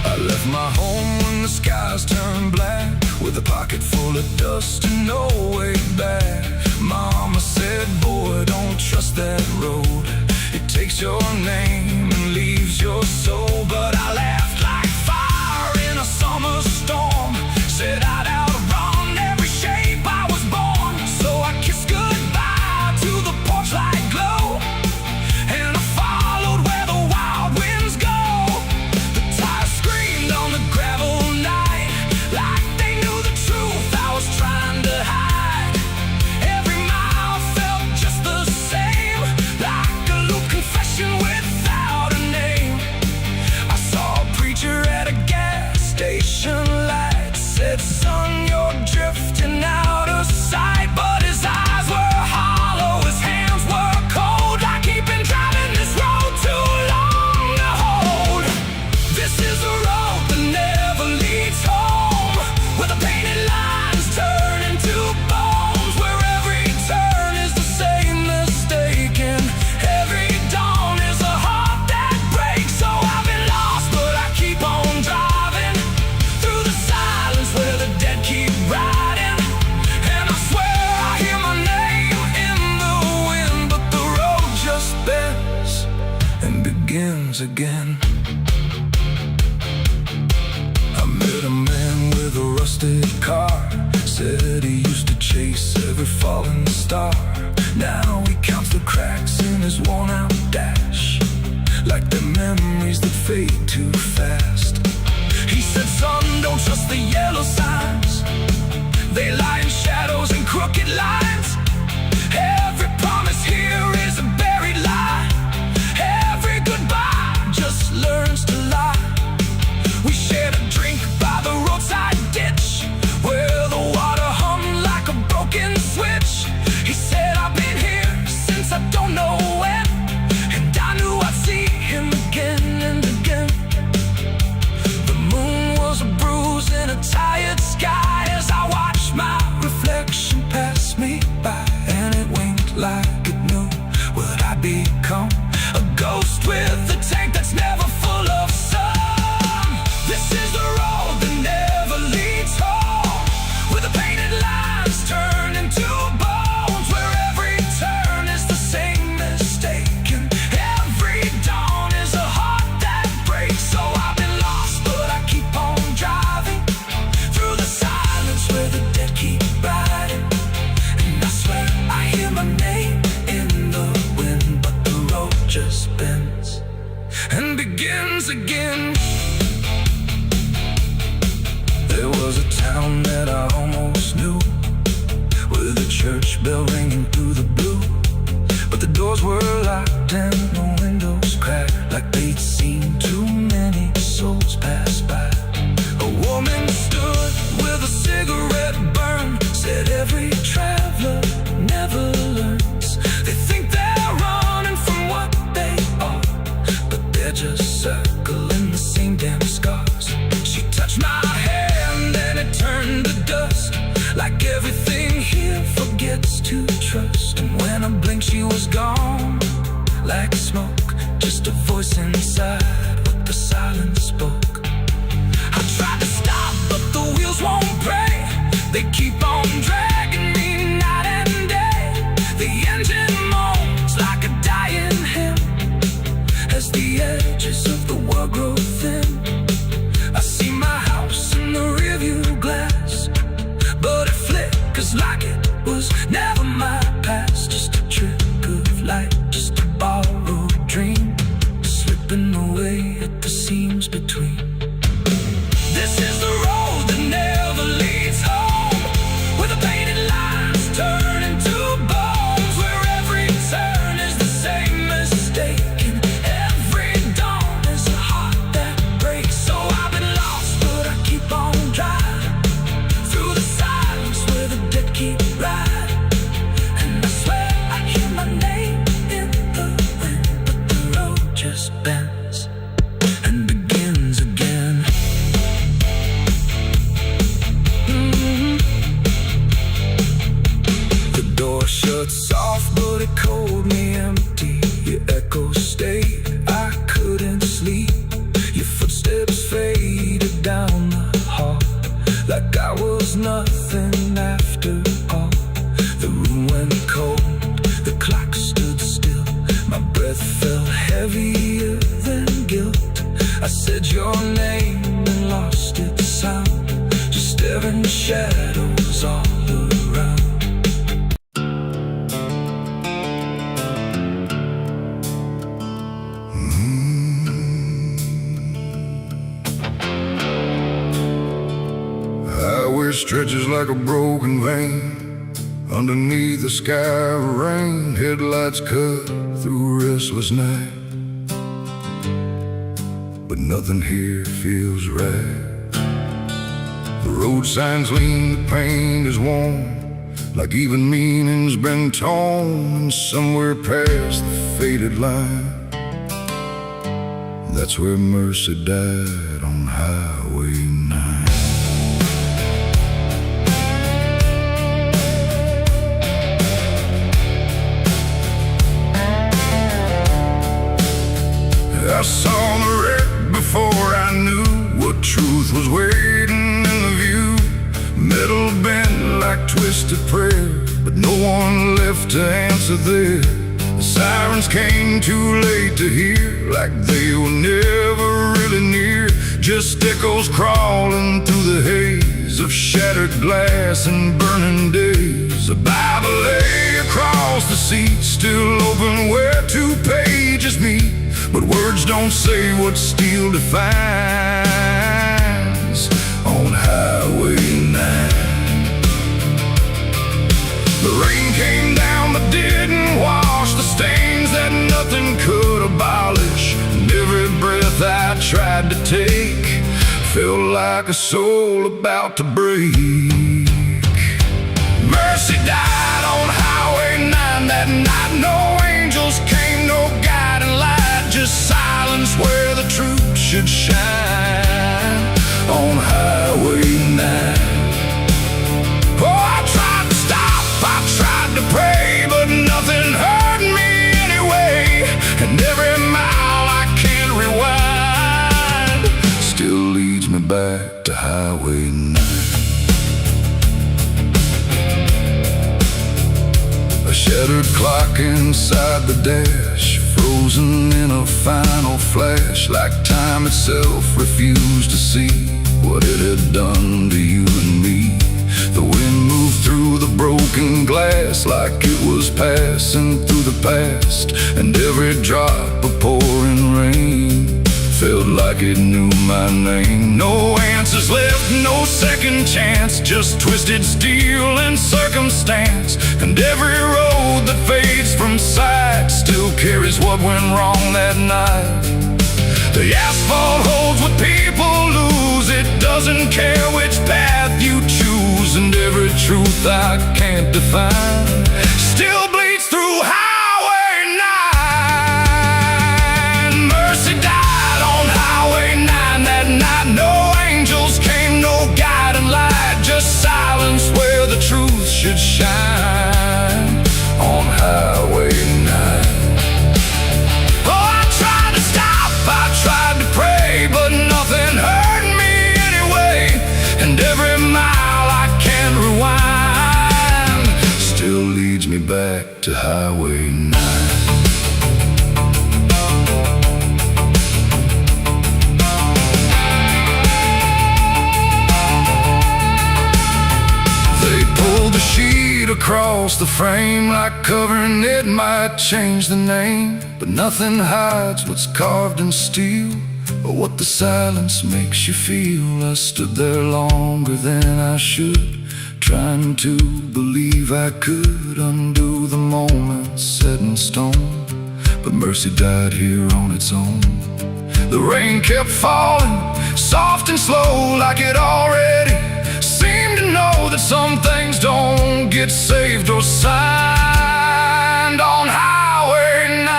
I left my home when the skies turned black, with a pocket full of dust and no way back. Mama said, boy, don't trust that road. It takes your name and leaves your soul. But I laughed like fire in a summer storm, said I'd outrun every shape I was born. So I kissed goodbye to the porch light glow, and I followed where the wild winds go. The tires screamed on the gravel night, like they knew the truth I was trying to hide. Every mile felt just the same, like a loop confession without a name. I saw a preacher at a gas station light, said, son, you're drifting out of sight. But his eyes were hollow, his hands were cold, like he'd been driving this road too long to hold. This is a road that never leads home, where the painted lines turn into bones, where every turn is the same mistake, and every dawn is a heart that breaks. So I've been lost, but I keep on driving through the silence where the dead keep riding. And I swear I hear my name in the wind, but the road just bends and begins again. I met a man with a rusted car, said he used to chase every falling star. Now he counts the cracks in his worn-out dash, like the memories that fade too fast. He said, son, don't trust the yellow signs, they lie in shadows and crooked lines. Every promise here is a buried lie, every goodbye just learns to lie. We shared a drink by the roadside ditch, where the water hummed like a broken switch. He said, I've been here since I don't know when, and I knew I'd see him again and again. The moon was a bruise in a tired sky, as I watched my reflection like everything here forgets to trust. And when I blinked she was gone, like smoke, just a voice inside what the silence spoke. I tried to stop but the wheels won't break, they keep on dragging me night and day. The engine moans like a dying hymn as the edges of the world grow thin. I see my house in the rearview glass, but it flickers like it was never my past. Just a trick of light, just a borrowed dream, slipping away at the seams between. This is the road that never leads home, where the painted lines turn into bones, where every turn is the same mistake, and every dawn is a heart that breaks. So I've been lost, but I keep on driving through the silence where the dead keep riding. And I swear I hear my name in the wind, but the road just bends and begins again. The door shuts off, but it cold me empty. Your echo stayed, I couldn't sleep. Your footsteps faded down the hall, like I was nothing after all. The room went cold, the clock stood still. My breath felt heavier than guilt. I said your name and lost its sound, just staring shadows all around. Highway stretches like a broken vein underneath the sky of rain. Headlights cut through a restless night, but nothing here feels right. The road signs lean, the paint is worn, like even meaning's been torn. And somewhere past the faded line, that's where mercy died on Highway 9. I saw the wreck before I knew what truth was waiting in the view. Metal bent like twisted prayer, but no one left to answer there. The sirens came too late to hear, like they were never really near. Just echoes crawling through the haze of shattered glass and burning days. A Bible lay across the seat, still open where two pages meet. But words don't say what steel defines on Highway 9. The rain came down but didn't wash the stains that nothing could abolish. And every breath I tried to take felt like a soul about to break. Mercy died on Highway 9 that night. No angels came, no guiding light, just silence where the truth should shine on Highway 9. Oh, I tried to stop, I tried to pray, but nothing hurt me anyway. And every mile I can't rewind still leads me back to Highway 9. A shattered clock inside the dash, frozen in a final flash, like time itself refused to see what it had done to you and me. The wind moved through the broken glass like it was passing through the past, and every drop of pouring rain felt like it knew my name. No answers left, no second chance, just twisted steel and circumstance. And every road that fades from sight still carries what went wrong that night. The asphalt holds what people lose, it doesn't care which path you choose. And every truth I can't define still bleeds through Highway 9. Mercy died on Highway 9 that night. No angels came, no guiding light, just silence where the back to Highway 9. Pulled the sheet across the frame, like covering it might change the name. But nothing hides what's carved in steel, or what the silence makes you feel. I stood there longer than I should, trying to believe I could undo the moment set in stone. But mercy died here on its own. The rain kept falling, soft and slow, like it already seemed to know that some things don't get saved or signed on Highway 9.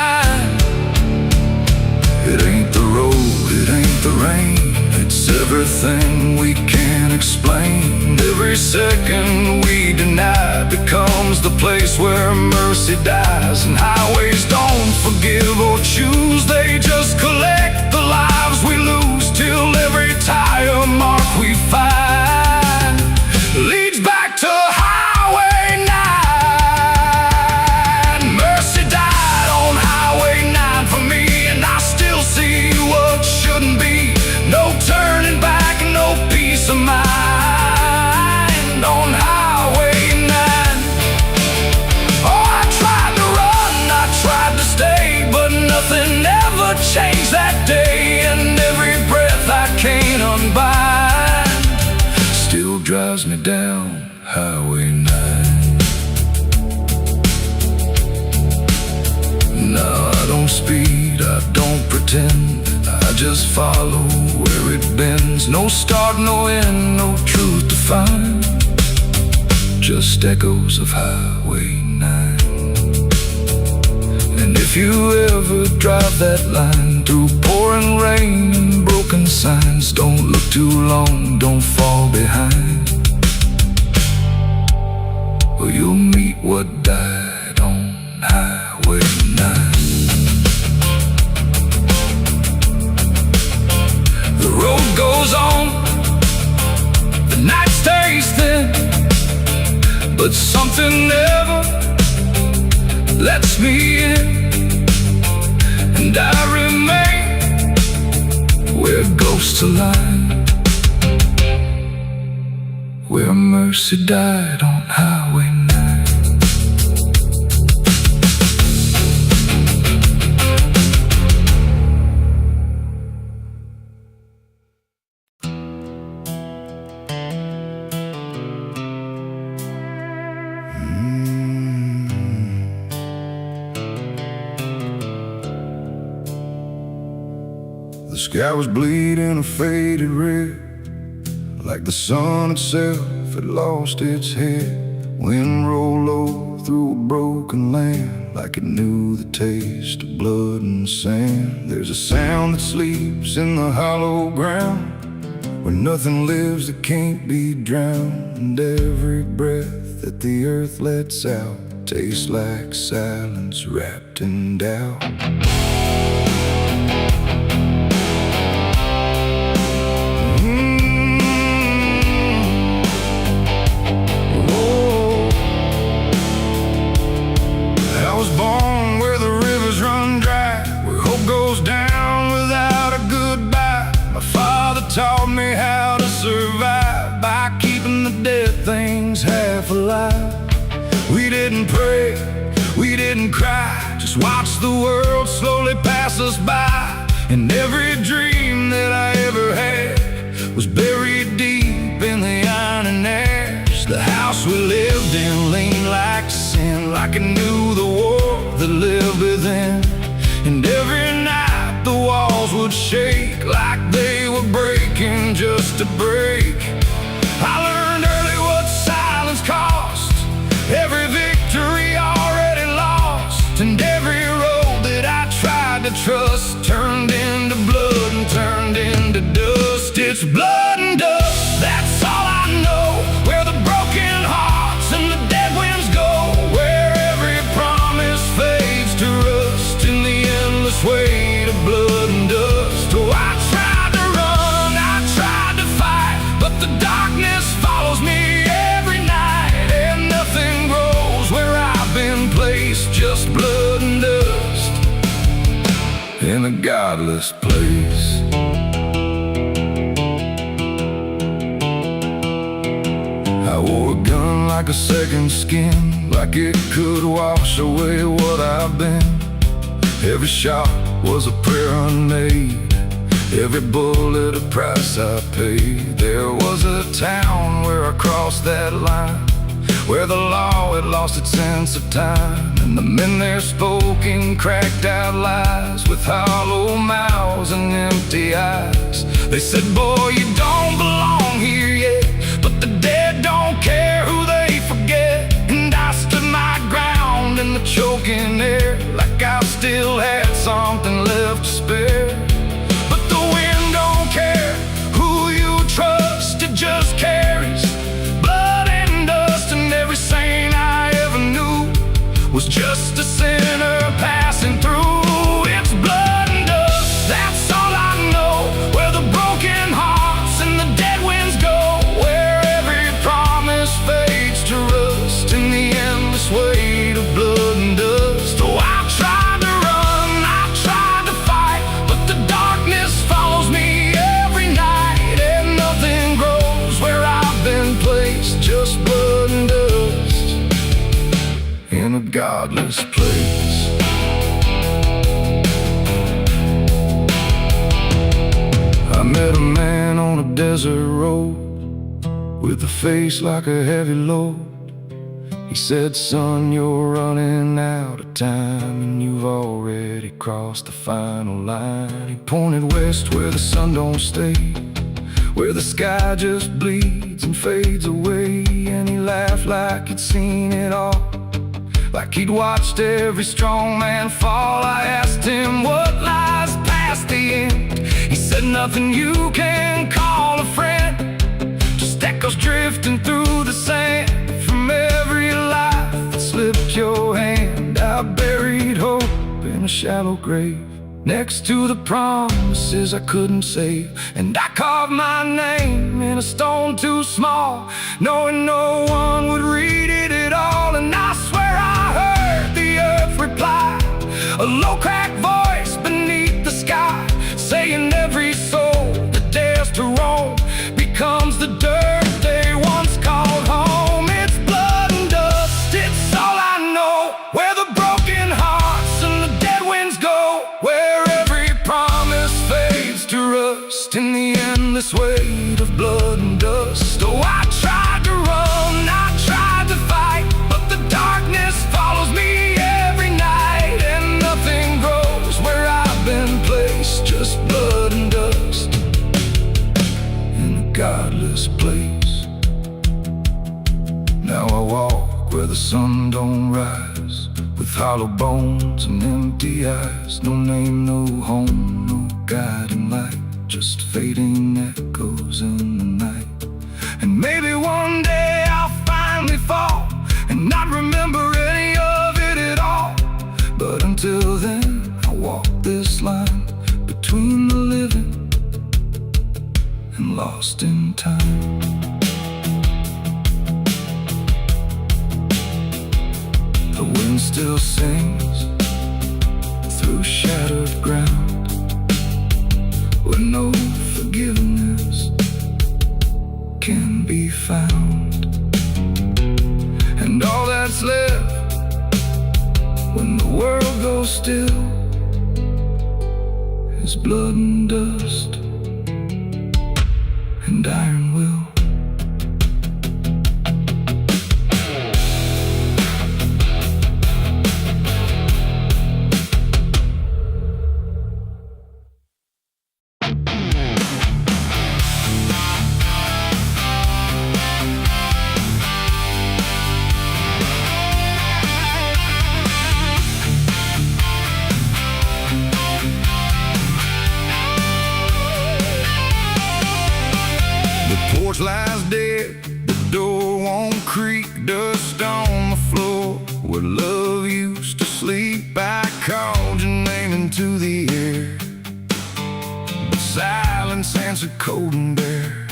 It ain't the road, it ain't the rain, it's everything we can't explain. Every second we deny becomes the place where mercy dies. And highways don't forgive or choose, they just collect the lives we lose, till every tire mark we find leads back to Highway 9. Mercy died on Highway 9 for me, and I still see what shouldn't be. No turning back, no peace of mind on Highway 9. Oh, I tried to run, I tried to stay, but nothing ever changed that day. And every breath I can't unbind still drives me down Highway 9. No, I don't speed, I don't pretend, I just follow where it bends. No start, no end, no truth to find, just echoes of Highway 9. And if you ever drive that line through pouring rain and broken signs, don't look too long, don't fall behind, or you'll meet what died on Highway 9. The road goes on, the night stays thin, but something never lets me in. And I remain where ghosts align, where mercy died on Highway 9. The sky was bleeding a faded red, like the sun itself had lost its head. Wind rolled low through a broken land, like it knew the taste of blood and sand. There's a sound that sleeps in the hollow ground, where nothing lives that can't be drowned. And every breath that the earth lets out tastes like silence wrapped in doubt. Taught me how to survive by keeping the dead things half alive. We didn't pray, we didn't cry, just watch the world slowly pass us by. And every dream that I ever had was buried deep in the iron and ash. The house we lived in leaned like sin, like it knew the war that lived within. And every night the walls would shake, like they were breaking just to break. I learned early what silence cost, every victory already lost. And every road that I tried to trust turned into blood and turned into dust. It's blood and dust, that's all I know. Where the broken hearts and the dead winds go, where every promise fades to rust in the endless weight of blood and dust. Oh, I tried to run, I tried to fight, in a godless place. I wore a gun like a second skin, like it could wash away what I've been. Every shot was a prayer unmade, every bullet a price I paid. There was a town where I crossed that line, where the law had lost its sense of time, and the men there spoke in cracked out lies, with hollow mouths and empty eyes. They said, boy, you don't belong here yet, but the dead don't care who they forget. And I stood my ground in the choking air, like I still had something left to spare. But the wind don't care who you trust, it just carries blood and dust. And every saint I ever knew was just a sinner passing through. It's blood and dust, that's all I know, where the broken hearts and the dead winds go, where every promise fades to rust in the endless weight of blood and dust. Oh, I tried to run, I tried to fight, but the darkness follows me every night, and nothing grows where I've been placed, just blood and dust in a godless place. I met a man on a desert road with a face like a heavy load. He said, son, you're running out of time, and you've already crossed the final line. He pointed west where the sun don't stay, where the sky just bleeds and fades away. And he laughed like he'd seen it all, like he'd watched every strong man fall. I asked him what lies past the end. He said, nothing you can call a friend, just echoes drifting through the sand from every life that slipped your hand. I buried hope in a shallow grave, next to the promises I couldn't save. And I carved my name in a stone too small, knowing no one would read it at all. And I swear I heard the earth reply, a low cracked voice beneath the sky, saying every soul that dares to roam becomes the dirt they once called home. It's blood and dust, it's all I know, where the broken hearts and the dead winds go, where every promise fades to rust in the endless weight of blood and dust. Oh, I tried to run, I tried to fight, but the darkness follows me every night, and nothing grows where I've been placed, just blood and dust in a godless place. Now I walk where the sun don't rise, with hollow bones and empty eyes. No name, no home, no guiding light, just fading echoes in the night. And maybe one day I'll finally fall and not remember any of it at all. But until then, I walk this line between the living and lost in time. The wind still sings through shattered ground, where no forgiveness can be found. And all that's left when the world goes still is blood and dust and iron will. Porch lies dead, the door won't creak, dust on the floor where love used to sleep. I called your name into the air, but silence answered cold and bare.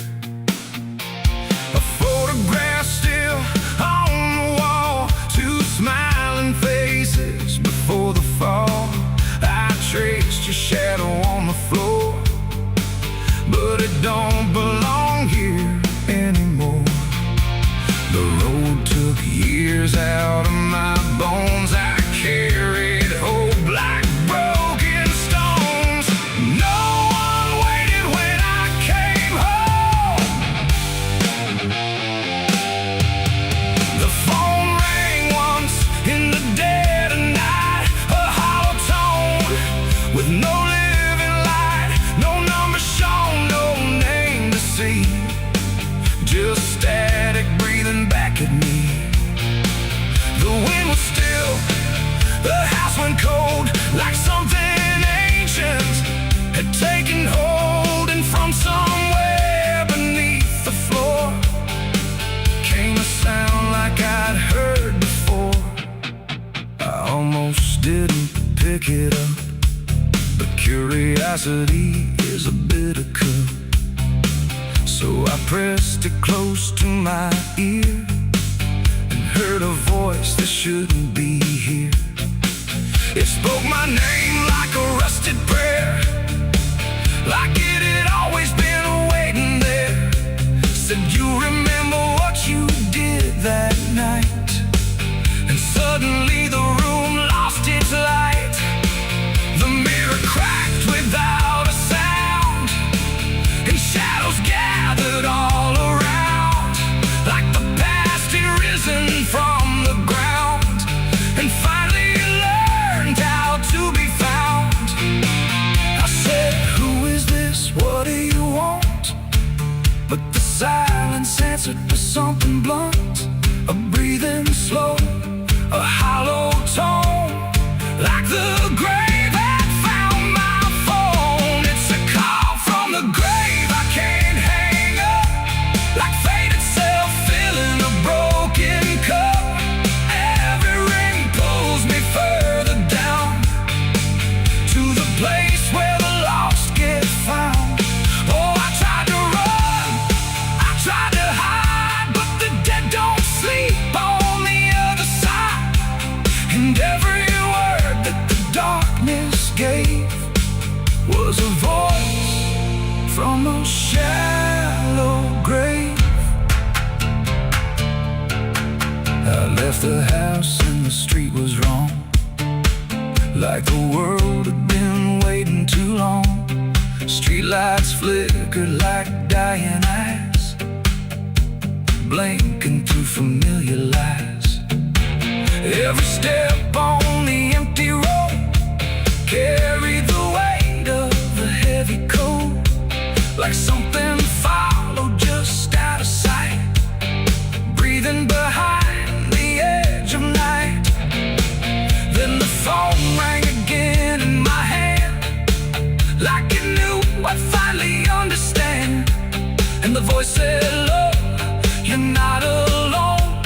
A photograph still on the wall, two smiling faces before the fall. I traced your shadow tears out of my bones. I carried hope like broken stones. No one waited when I came home. The phone rang once in the dead of night, a hollow tone with no living light, no number shown, no name to see, just static breathing back at me. The wind was still, the house went cold, like something ancient had taken hold, and from somewhere beneath the floor came a sound like I'd heard before. I almost didn't pick it up, but curiosity is a bitter cup. So I pressed it close to my ear and heard a voice that shouldn't be here. It spoke my name like a rusted prayer, like it had always been waiting there. Said, you remember what you did that night? And suddenly the room lost its light. The mirror cracked without a sound, and shadows gathered all around, like the past had risen from the ground and finally learned how to be found. I said, who is this? What do you want? But the silence answered with something blunt, a breathing slow, a hollow tone, like the grave had found my phone. It's a call from the grave I can't hang up, like fate itself filling a broken cup. Every ring pulls me further down to the place where the lost get found. Oh, I tried to run, I tried to hide, but the dead don't sleep on the other side. And every word that the darkness gave was a voice from a shallow grave. I left the house and the street was wrong, like the world had been waiting too long. Streetlights flickered like dying eyes, blinking through familiar lies. Every step on the empty road carried the weight of a heavy coat, like something followed just out of sight, breathing behind the edge of night. Then the phone rang again in my hand, like it knew I'd finally understand. And the voice said, look, you're not alone,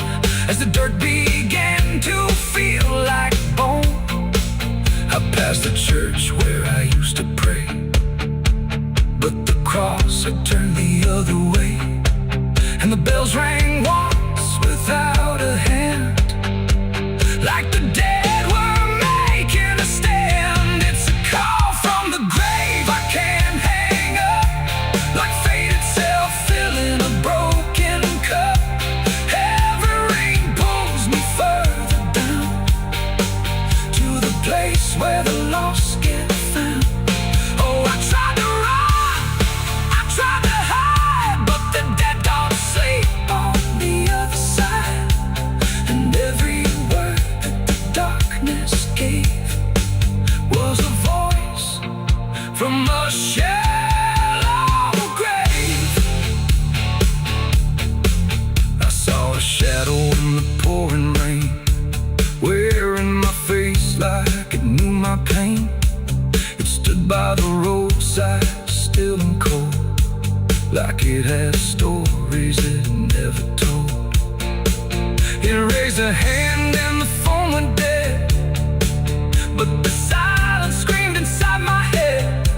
as the dirt began to feel like bone. I passed the church where I used to pray, but the cross had turned the other way. And the bells rang once without a hand, like the dead were making a stand. It's a call from the grave I can't hang up, like fate itself filling a broken cup. Every ring pulls me further down to the place where the lost get found. Oh, I tried to run, I tried to hide, but the dead don't sleep on the other side. And every word that the darkness gave was a voice from a shallow grave. I saw a shadow in the pouring rain, wearing my face like it knew my pain. It stood by the roadside, still and cold, like it had stories it never told. It raised a hand and the phone went dead, but the silence screamed inside my head,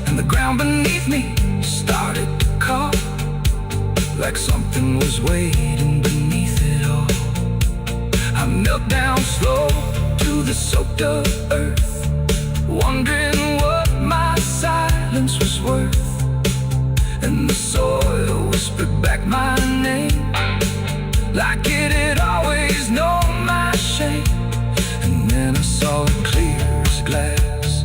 and the ground beneath me started to call, like something was waiting beneath it all. I knelt down slow to the soaked up earth, wondering what my silence was worth. And the soil whispered back my name, like it had always known my shape. And then I saw it clear as glass.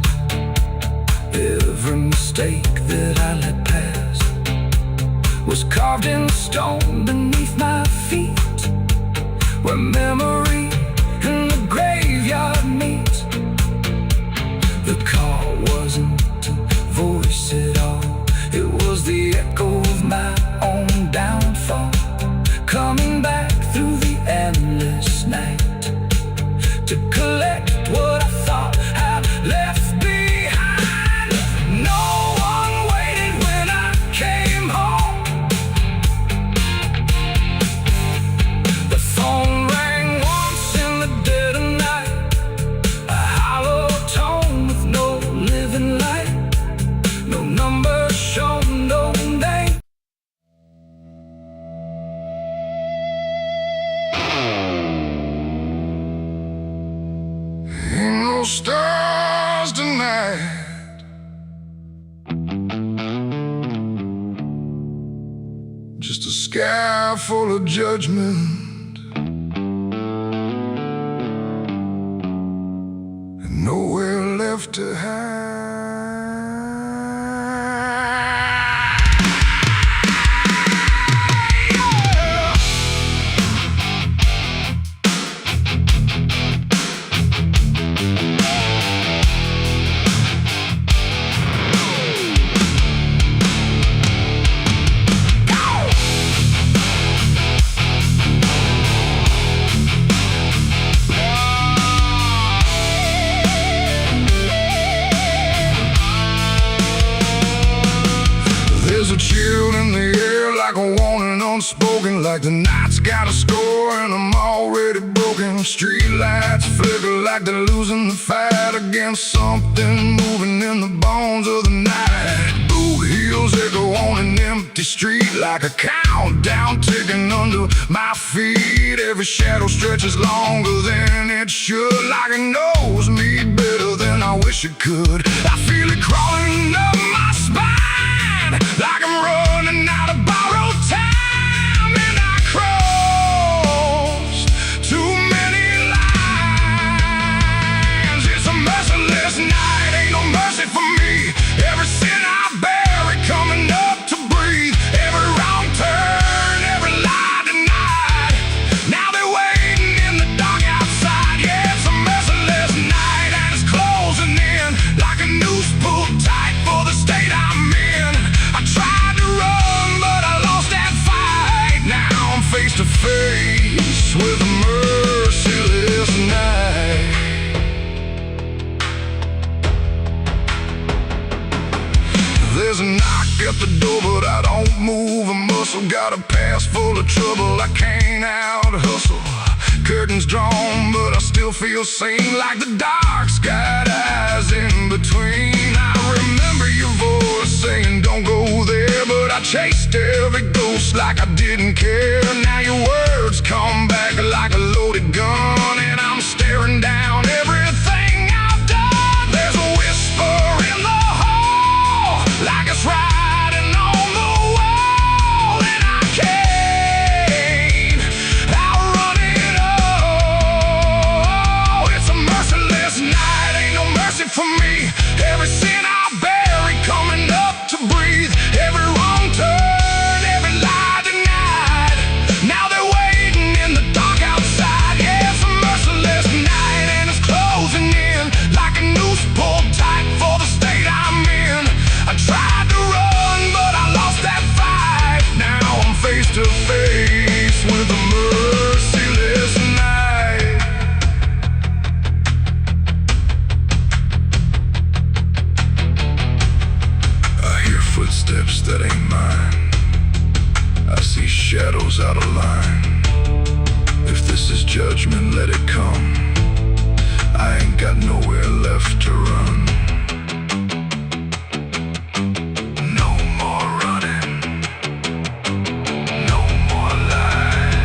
Every mistake that I let pass was carved in stone beneath my feet, where memory and the graveyard meet. The call wasn't a voice at all, it was the echo of my own downfall, coming back through the endless night to collect what I thought I'd left behind. No one waited when I came home. The phone rang once in the dead of night, a hollow tone with no living light, no number shown, no name. Ain't no stars tonight, just a sky full of judgment, and nowhere left to hide. There's a chill in the air, like a warning unspoken, like the night's got a score and I'm already broken. Street lights flicker like they're losing the fight against something moving in the bones of the night. Boot heels echo on an empty street like a countdown ticking under my feet. Every shadow stretches longer than it should, like it knows me better than I wish it could. I feel it crawling up my spine, like I'm running out of borrowed time, and I crossed too many lines. It's a merciless night, ain't no mercy for me. Every sin I bury coming up to breathe, every wrong turn, every lie denied. Now they're waiting in the dark outside. Yeah, it's a merciless night and it's closing in like a noose pulled tight for the state I'm in. I tried to run, but I lost that fight. Now I'm face to face with a merciless night. There's a knock at the door, but I don't move a muscle. Got a past full of trouble, I can't out hustle. Curtains drawn, but I still feel sane, like the dark's got eyes in between. I remember your voice saying don't go there, but I chased every ghost like I didn't care. Now your words come back like a loaded gun, and I'm staring down everything I've done. There's a whisper in the hall, like it's riding on the wall, and I can't outrun it all. It's a merciless night, ain't no mercy for me. Every sin I bury coming up to breathe, every wrong turn, every lie denied. Now they're waiting in the dark outside. Yeah, it's a merciless night and it's closing in like a noose pulled tight for the state I'm in. I tried to run, but I lost that fight. Now I'm face to face with a merciless night. I hear footsteps that ain't mine. I see shadows out of line. If this is judgment, let it come. I ain't got nowhere left to run. No more running, no more lies.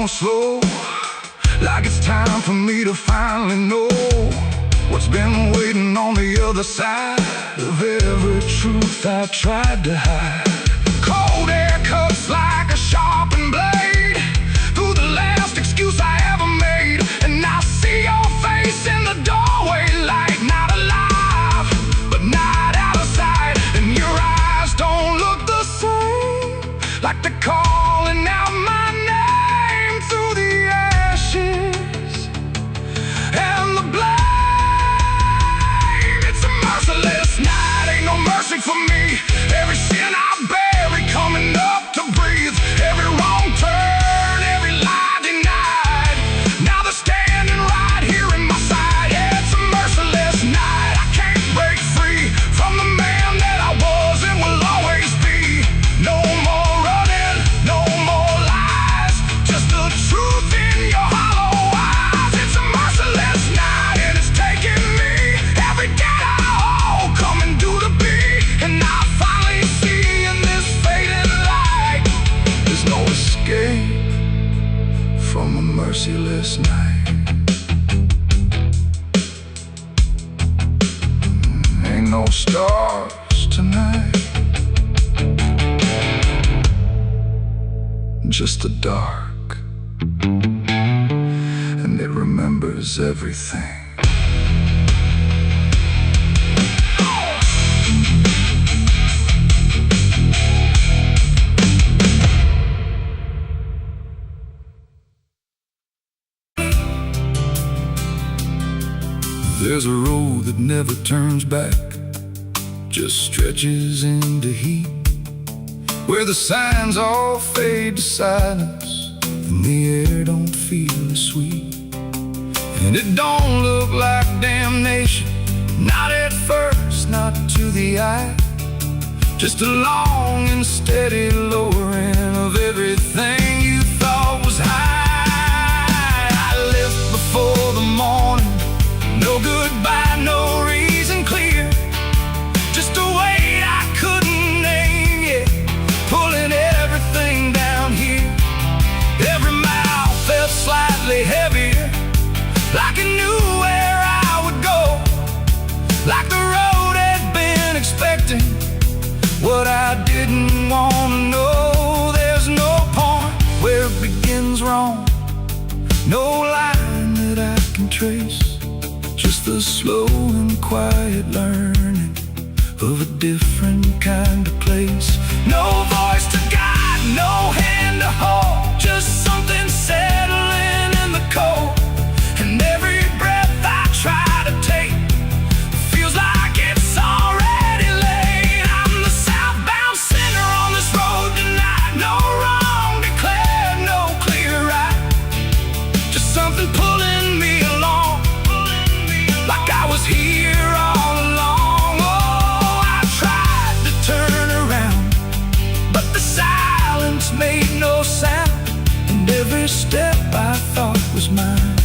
slow, like it's time for me to finally know what's been waiting on the other side of every truth I tried to hide. Cold air cuts like a sharpened blade through the last excuse I ever made, and I see your face in the doorway, like not alive, but not out of sight. And your eyes don't look the same, like they're calling out my name through the ashes and the blame. It's a merciless night, ain't no mercy for me. Every sin I bury coming up to breathe, every wrong turn, every lie denied. Now they're standing right here in my side. Yeah, it's a merciless night. I can't break free from the man that I was and will always be. No more running, no more lies, just the truth in your hollow eyes. It's a merciless night and it's taking me every day I hold, coming due to be. And I finally see in this fading light, there's no escape from a merciless night. Ain't no stars tonight, just the dark, and it remembers everything. There's a road that never turns back, just stretches into heat, where the signs all fade to silence and the air don't feel as sweet. And it don't look like damnation, not at first, not to the eye, just a long and steady lowering of everything you thought was high. I left before the morning, no goodbye, no reason clear, just a weight I couldn't name yet, pulling everything down here. Every mile felt slightly heavier, like I knew where I would go, like the road had been expecting what I didn't want to know. There's no point where it begins wrong, no line that I can trace, just the slow and quiet learning of a different kind of place. No voice to guide, no hand to hold, just something settling in the cold. And every breath I try to take feels like it's already late. I'm the southbound sinner on this road tonight, no wrong declared, no clear right, just something pulling me along, like I was here all along. Oh, I tried to turn around, but the silence made no sound, and every step I thought was mine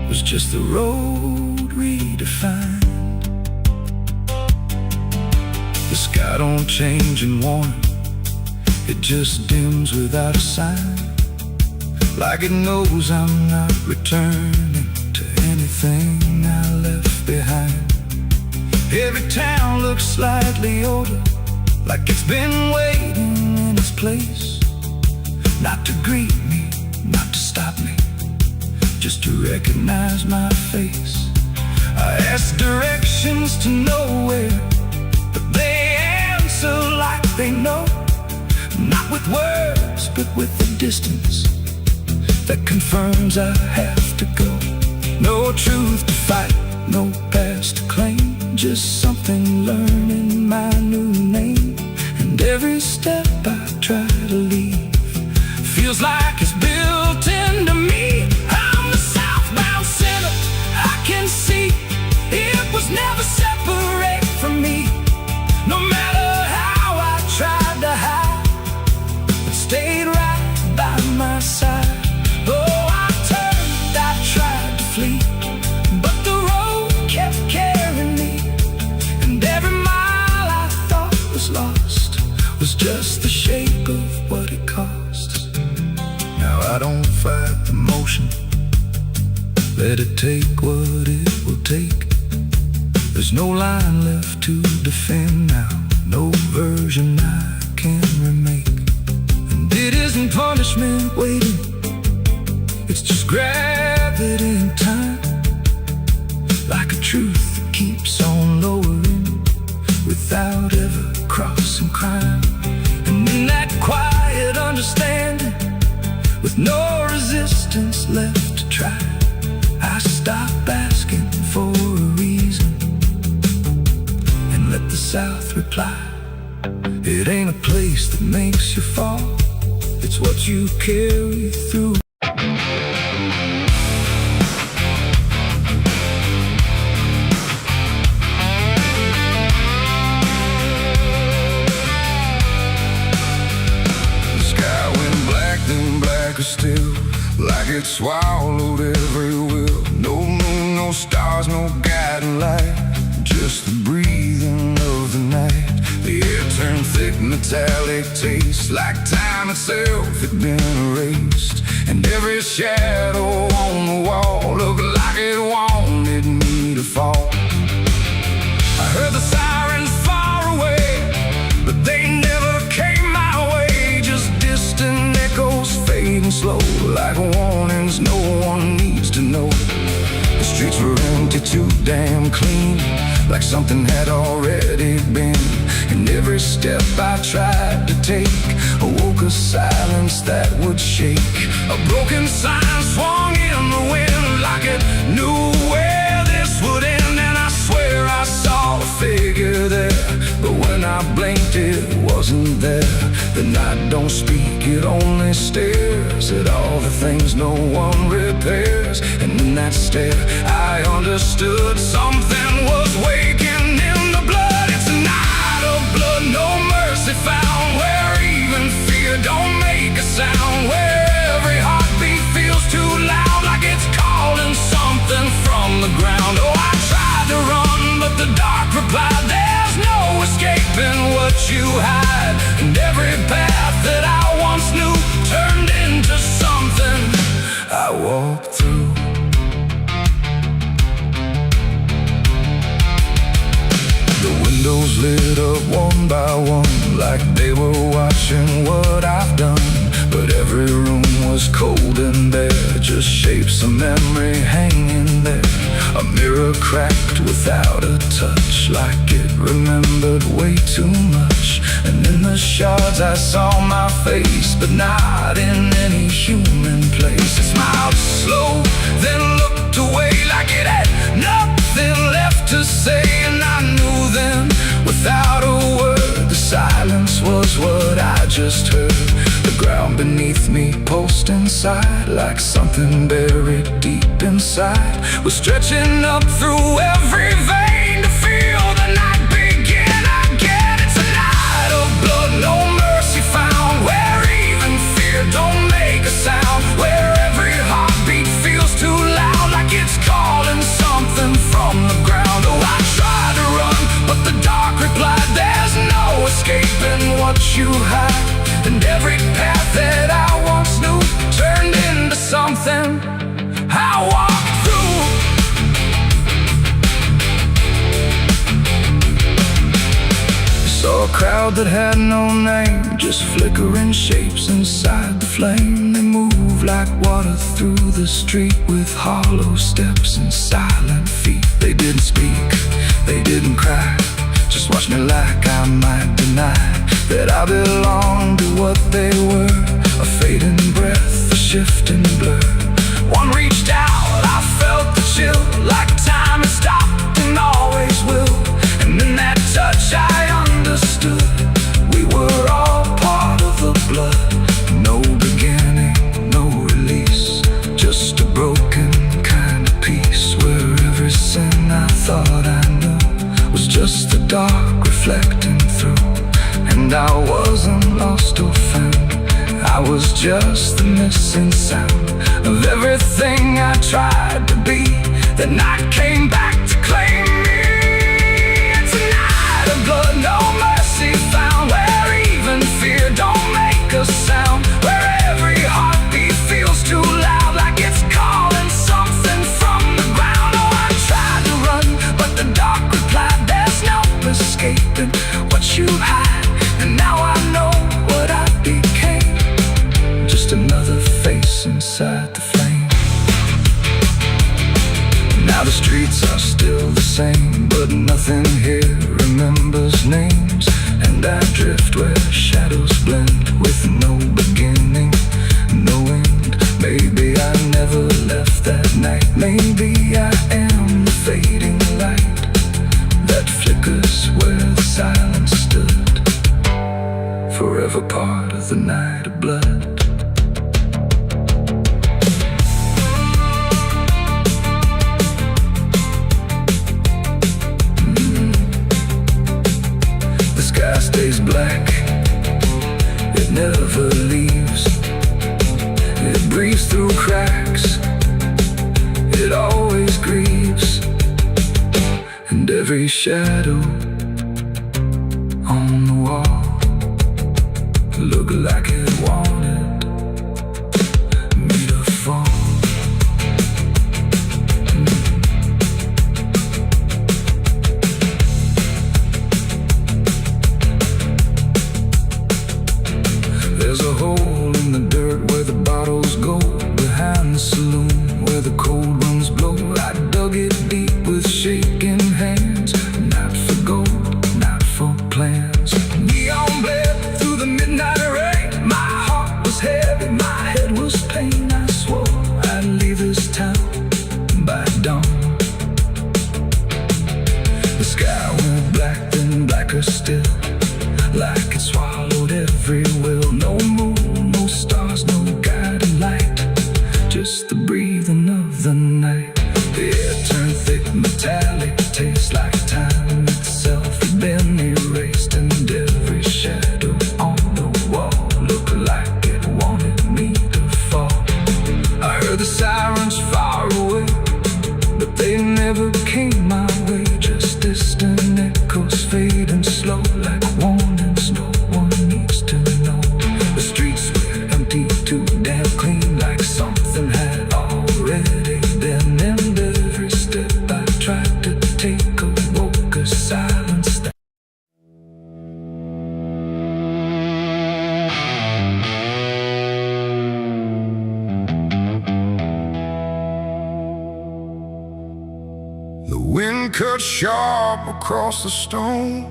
was just the road redefined. The sky don't change in warning, it just dims without a sign, like it knows I'm not returning to anything I left behind. Every town looks slightly older, like it's been waiting in its place, not to greet me, not to stop me, just to recognize my face. I ask directions to nowhere, but they answer like they know, not with words, but with the distance that confirms I have to go. No truth to fight, no past to claim, just something learning my new name. And every step I try to leave feels like it's built into me. I'm the southbound sinner, I can see it was never separate from me. No matter how I tried to hide, it stayed right by my side. Oh, I turned, I tried to flee, but the road kept carrying me. And every mile I thought was lost was just the shape of what it costs. let it take what it will take. There's no line left to defend now, no version I can remake. And it isn't punishment waiting, it's just gravity in time, like a truth that keeps on lowering without ever crossing crime. And in that quiet understanding, with no resistance left to try, I stop asking for a reason and let the South reply. It ain't a place that makes you fall, it's what you carry through. The sky went black, then blacker still, like it swallowed every will. No moon, no stars, no guiding light, just the breathing of the night. The air turned thick, metallic taste, like time itself had been erased. And every shadow on the wall looked like it wanted me to fall. I heard the sirens far away, but they never came my way. Just distant echoes fading slow, like warnings no one needs to know. The streets were empty, too damn clean, like something had already been. And every step I tried to take awoke a silence that would shake. A broken sign swung in the wind, like it knew where this would end. And I swear I saw a figure there, but when I blinked it wasn't there. The night don't speak, it only stares at all the things no one repairs. And in that stare I understood something was waking in the blood. It's a night of blood, no mercy found, where even fear don't make a sound, where every heartbeat feels too loud, like it's calling something from the ground. Oh, I tried to run, but the dark replied, there's no escaping what you hide. And every path that I once knew turned into something I walked through. The windows lit up one by one, like they were watching what I've done. But every room was cold and bare, just shapes of memory hanging there. A mirror cracked without a touch, like it remembered way too much. And in the shards I saw my face, but not in any human place. It smiled slow, then looked away, like it had nothing left to say. And I knew then, without a word, the silence was what I just heard. The ground beneath me pulsed inside, like something buried deep inside was stretching up through every vein to feel the night begin again. It's a night of blood, no mercy found, where even fear don't make a sound, where every heartbeat feels too loud, like it's calling something from the ground. Oh, I tried to run, but the dark replied, there's no escaping what you hide. And every path that I once knew turned into something I walked through. Saw a crowd that had no name, just flickering shapes inside the flame. They moved like water through the street, with hollow steps and silent feet. They didn't speak, they didn't cry, just watched me like I might deny that I belonged to what they were. A fading breath, a shifting blur. One reached out, I felt the chill, like time had stopped and always will. And in that touch I understood, we were all part of the blood. No beginning, no release, just a broken kind of peace, where every sin I thought I knew was just the dark reflecting through. And I wasn't lost or found, I was just the missing sound of everything I tried to be. The night came back to claim me. It's a night of blood, no mercy found, where even fear don't make a sound, where every heartbeat feels too loud, like it's calling something from The streets are still the same, but nothing here remembers names. And I drift where shadows blend with no beginning, no end. Maybe I never left that night. Maybe I am the fading light that flickers where the silence stood, forever part of the night of blood. The sky stays black, it never leaves. It breathes through cracks, it always grieves. And every shadow on the wall looked like it wanted me to fall. There's a hole in the dirt where the bottles go, behind the saloon where the cold winds blow. I dug it deep with shaking hands, not for gold, not for plans. Neon bled through the midnight rain. My heart was heavy, my head was pain. I swore I'd leave this town by dawn. The sky went black, then blacker still, like it swallowed every will. No moon, no stars, no guiding light, just the breathing of the night. The air turned thick, metallic, tastes like time itself had been erased. And every shadow on the wall looked like it wanted me to fall. I heard the sirens far away, but they never came my way. Just distant echoes fading slow, like warnings no one needs to know. The streets were empty, too damn clean, like something had already been. And every step I tried to take awoke a silence that the wind cut sharp across the stone,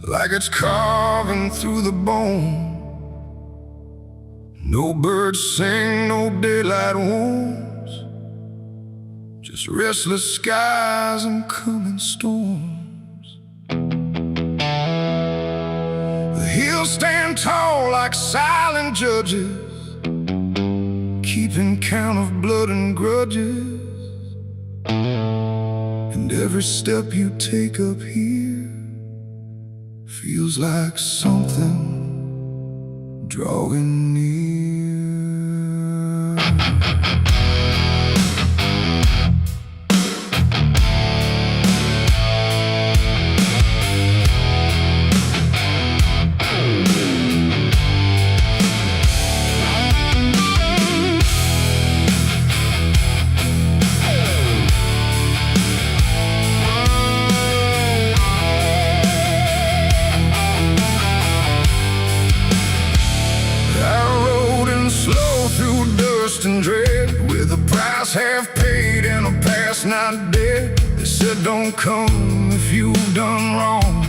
like it's carving through the bone. No birds sing, no daylight wounds, just restless skies and coming storms. The hills stand tall like silent judges, keeping count of blood and grudges. And every step you take up here feels like something drawing near. And dread, with a price half paid and a past not dead. They said don't come if you've done wrong.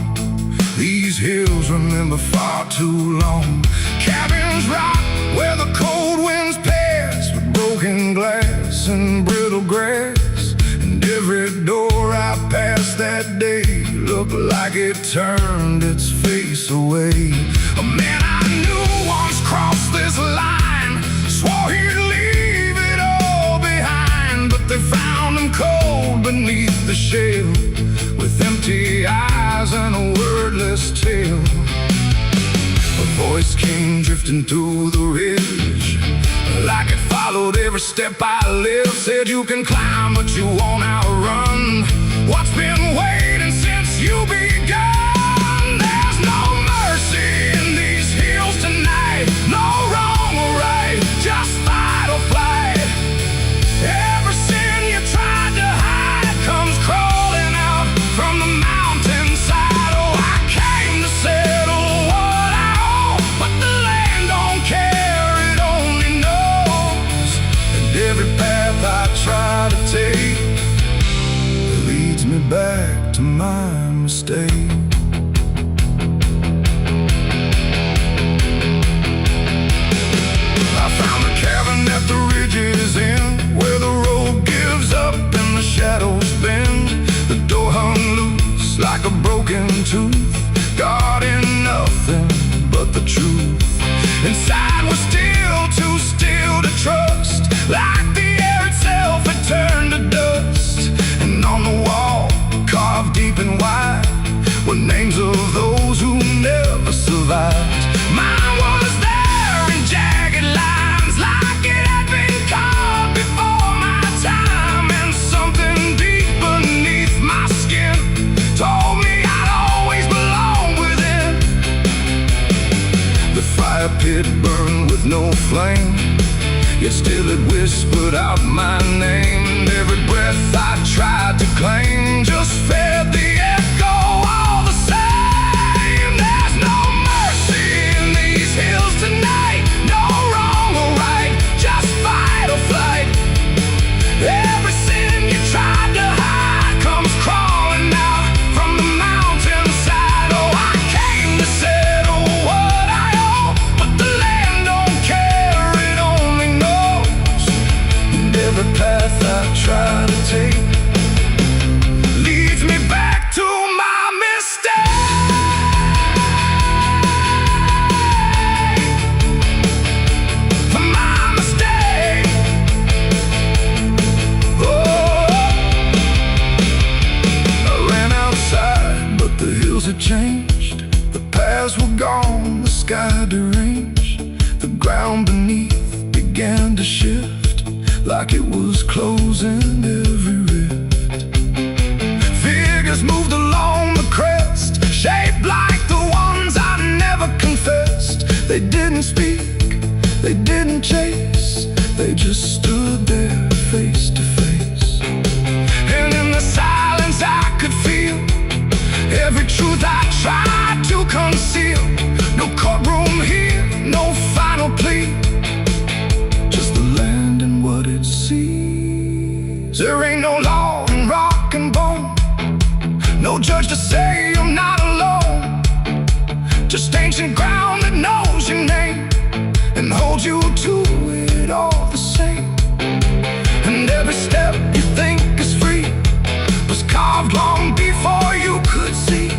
These hills remember far too long. Cabins rock where the cold winds pass, with broken glass and brittle grass. And every door I passed that day looked like it turned its face away. A man I knew once crossed this line, swore he'd leave it all behind, but they found him cold beneath the shell, with empty eyes and a wordless tale. A voice came drifting through the ridge, like it followed every step I lived. Said you can climb but you won't outrun what's been waiting since you begun. There's no mercy in these hills tonight, no wrong or right, just fight or flight. Every sin you tried to hide comes crawling out from the mountainside. Oh, I came to settle what I owe, but the land don't care, it only knows. And every path I try to take my mistake. I found a cabin at the ridge's end, where the road gives up and the shadows bend. The door hung loose like a broken tooth, guarding nothing but the truth. Inside was still too still to trust, like the air itself had turned to dust. And on the wall, carved deep and wide, were names of those who never survived. Mine was there in jagged lines, like it had been carved before my time. And something deep beneath my skin told me I'd always belong within. The fire pit burned with no flame, yet still it whispered out my name. And every breath I tried to claim just fed the echo all the same. There's no mercy in these hills tonight, no wrong or right, just fight or flight. Every sin you tried to hide comes crawling out from the mountainside. Oh, I came to settle what I owe, but the land don't care, it only knows. And every path I try to take leads me back to my mistake. My mistake. Oh, I ran outside, but the hills had changed. The paths were gone, the sky deranged. The ground beneath began to shift, like it was closing every rift. Figures moved along the crest, shaped like the ones I never confessed. They didn't speak, they didn't chase, they just stood there face to face. And in the silence I could feel every truth I tried to conceal. No courtroom here, no final plea, just the land and what it sees. There ain't no law in rock and bone, no judge to say I'm not alone. Just ancient ground that knows your name and holds you to it all the same. And every step you think is free was carved long before you could see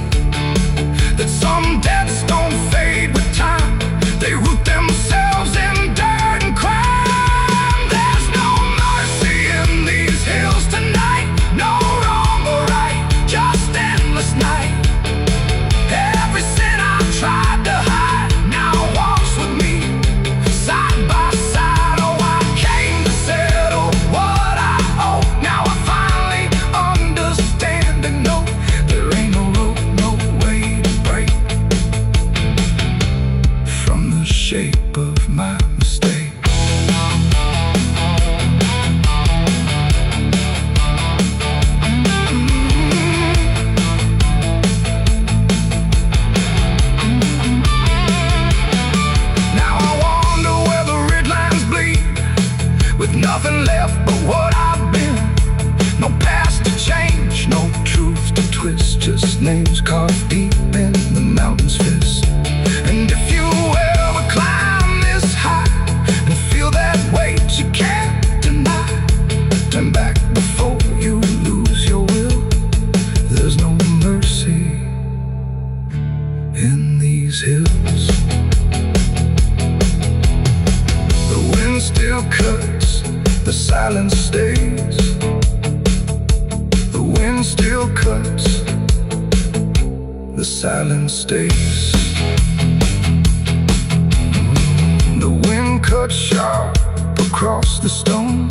that some debts don't fade with time, they root themselves in dirt and crime. There's no mercy in these hills tonight, no wrong or right, just endless night. Every sin I tried to hide now walks with me, side by side. Oh, I came to settle what I owe. Now I finally understand and know there ain't no rope, no way to break from the shape of my mistake. Now I wonder where the red lines bleed, with nothing left but what I've been. No past to change, no truth to twist, just names carved deep in the mountain's fist. And if you ever climb this high and feel that weight you can't deny, turn back before you lose your will. There's no mercy in these hills. The wind still cuts, the silence stays. The wind still cuts, the silence stays. The wind cuts sharp across the stone,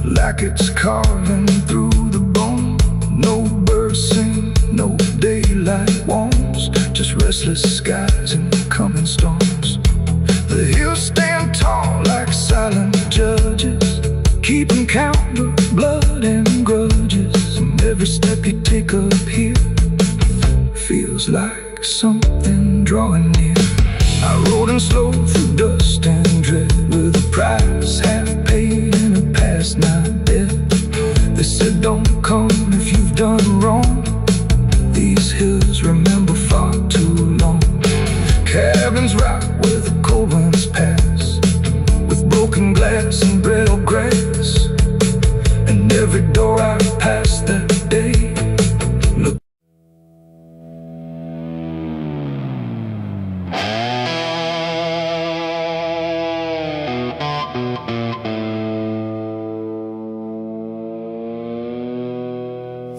like it's carving through the bone. No birds sing, no daylight warms, just restless skies and coming storms. The hills stand tall like silent judges, keeping count of blood and grudges. And every step you take up here feels like something drawing near. I rode in slow through dust and dread, with a price half paid and a past not dead. They said don't come if you've done wrong,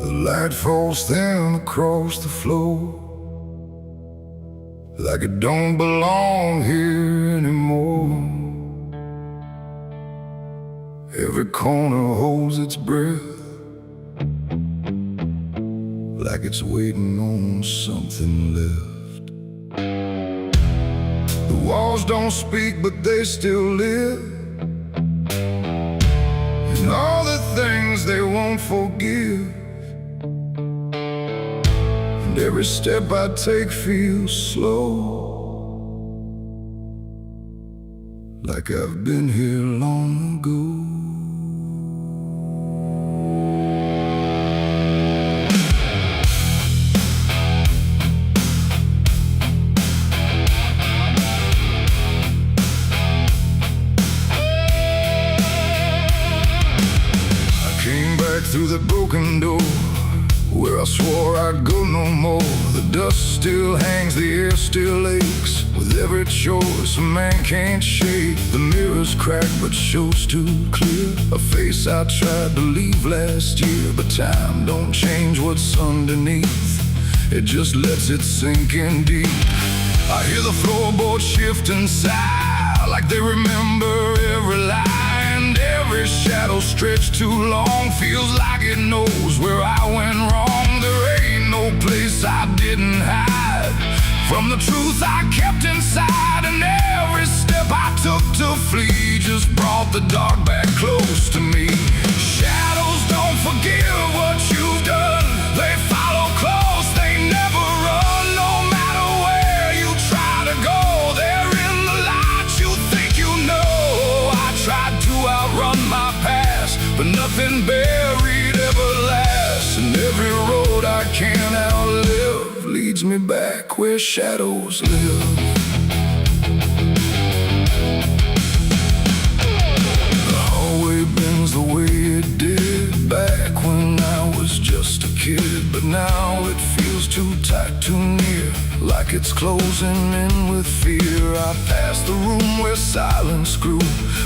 The light falls thin across the floor, like it don't belong here anymore. Every corner holds its breath, like it's waiting on something left. The walls don't speak, but they still live, and all the things they won't forgive. And every step I take feels slow, like I've been here long ago. Through the broken door, where I swore I'd go no more. The dust still hangs, the air still aches, with every choice a man can't shake. The mirror's cracked but shows too clear a face I tried to leave last year. But time don't change what's underneath, it just lets it sink in deep. I hear the floorboards shift and sigh, like they remember every lie. And every shadow stretched too long feels like it knows where I went wrong. There ain't no place I didn't hide from the truth I kept inside. And every step I took to flee just brought the dark back close to me. Shadows don't forgive what you've done, they follow close, they never run. No matter where you try to go, they're in the light you think you know. I tried to outrun my past, but nothing buried ever lasts. And every road I can't outlive leads me back where shadows live. The hallway bends the way it did back when I was just a kid. But now it feels too tight, too near, like it's closing in with fear. I pass the room where silence grew,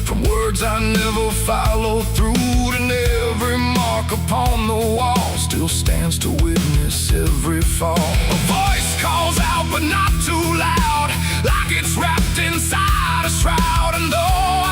from words I never followed through. And every mark upon the wall still stands to witness every fall. A voice calls out but not too loud, like it's wrapped inside a shroud. And though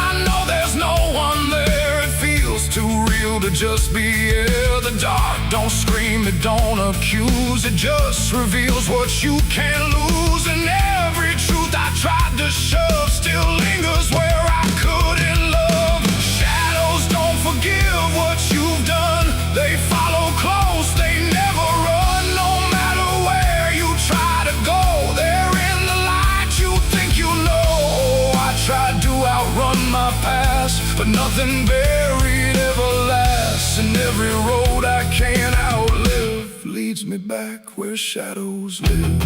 I know there's no one there, it feels too real to just be here. The dark don't scream, it don't accuse, it just reveals what you can't lose. And every truth I tried to shove still lingers where I couldn't love. Shadows don't forgive what you've done, they follow close, they never run. No matter where you try to go, they're in the light you think you know. I tried to outrun my past, but nothing buried ever lasts. And every road I can't outlive leads me back where shadows live.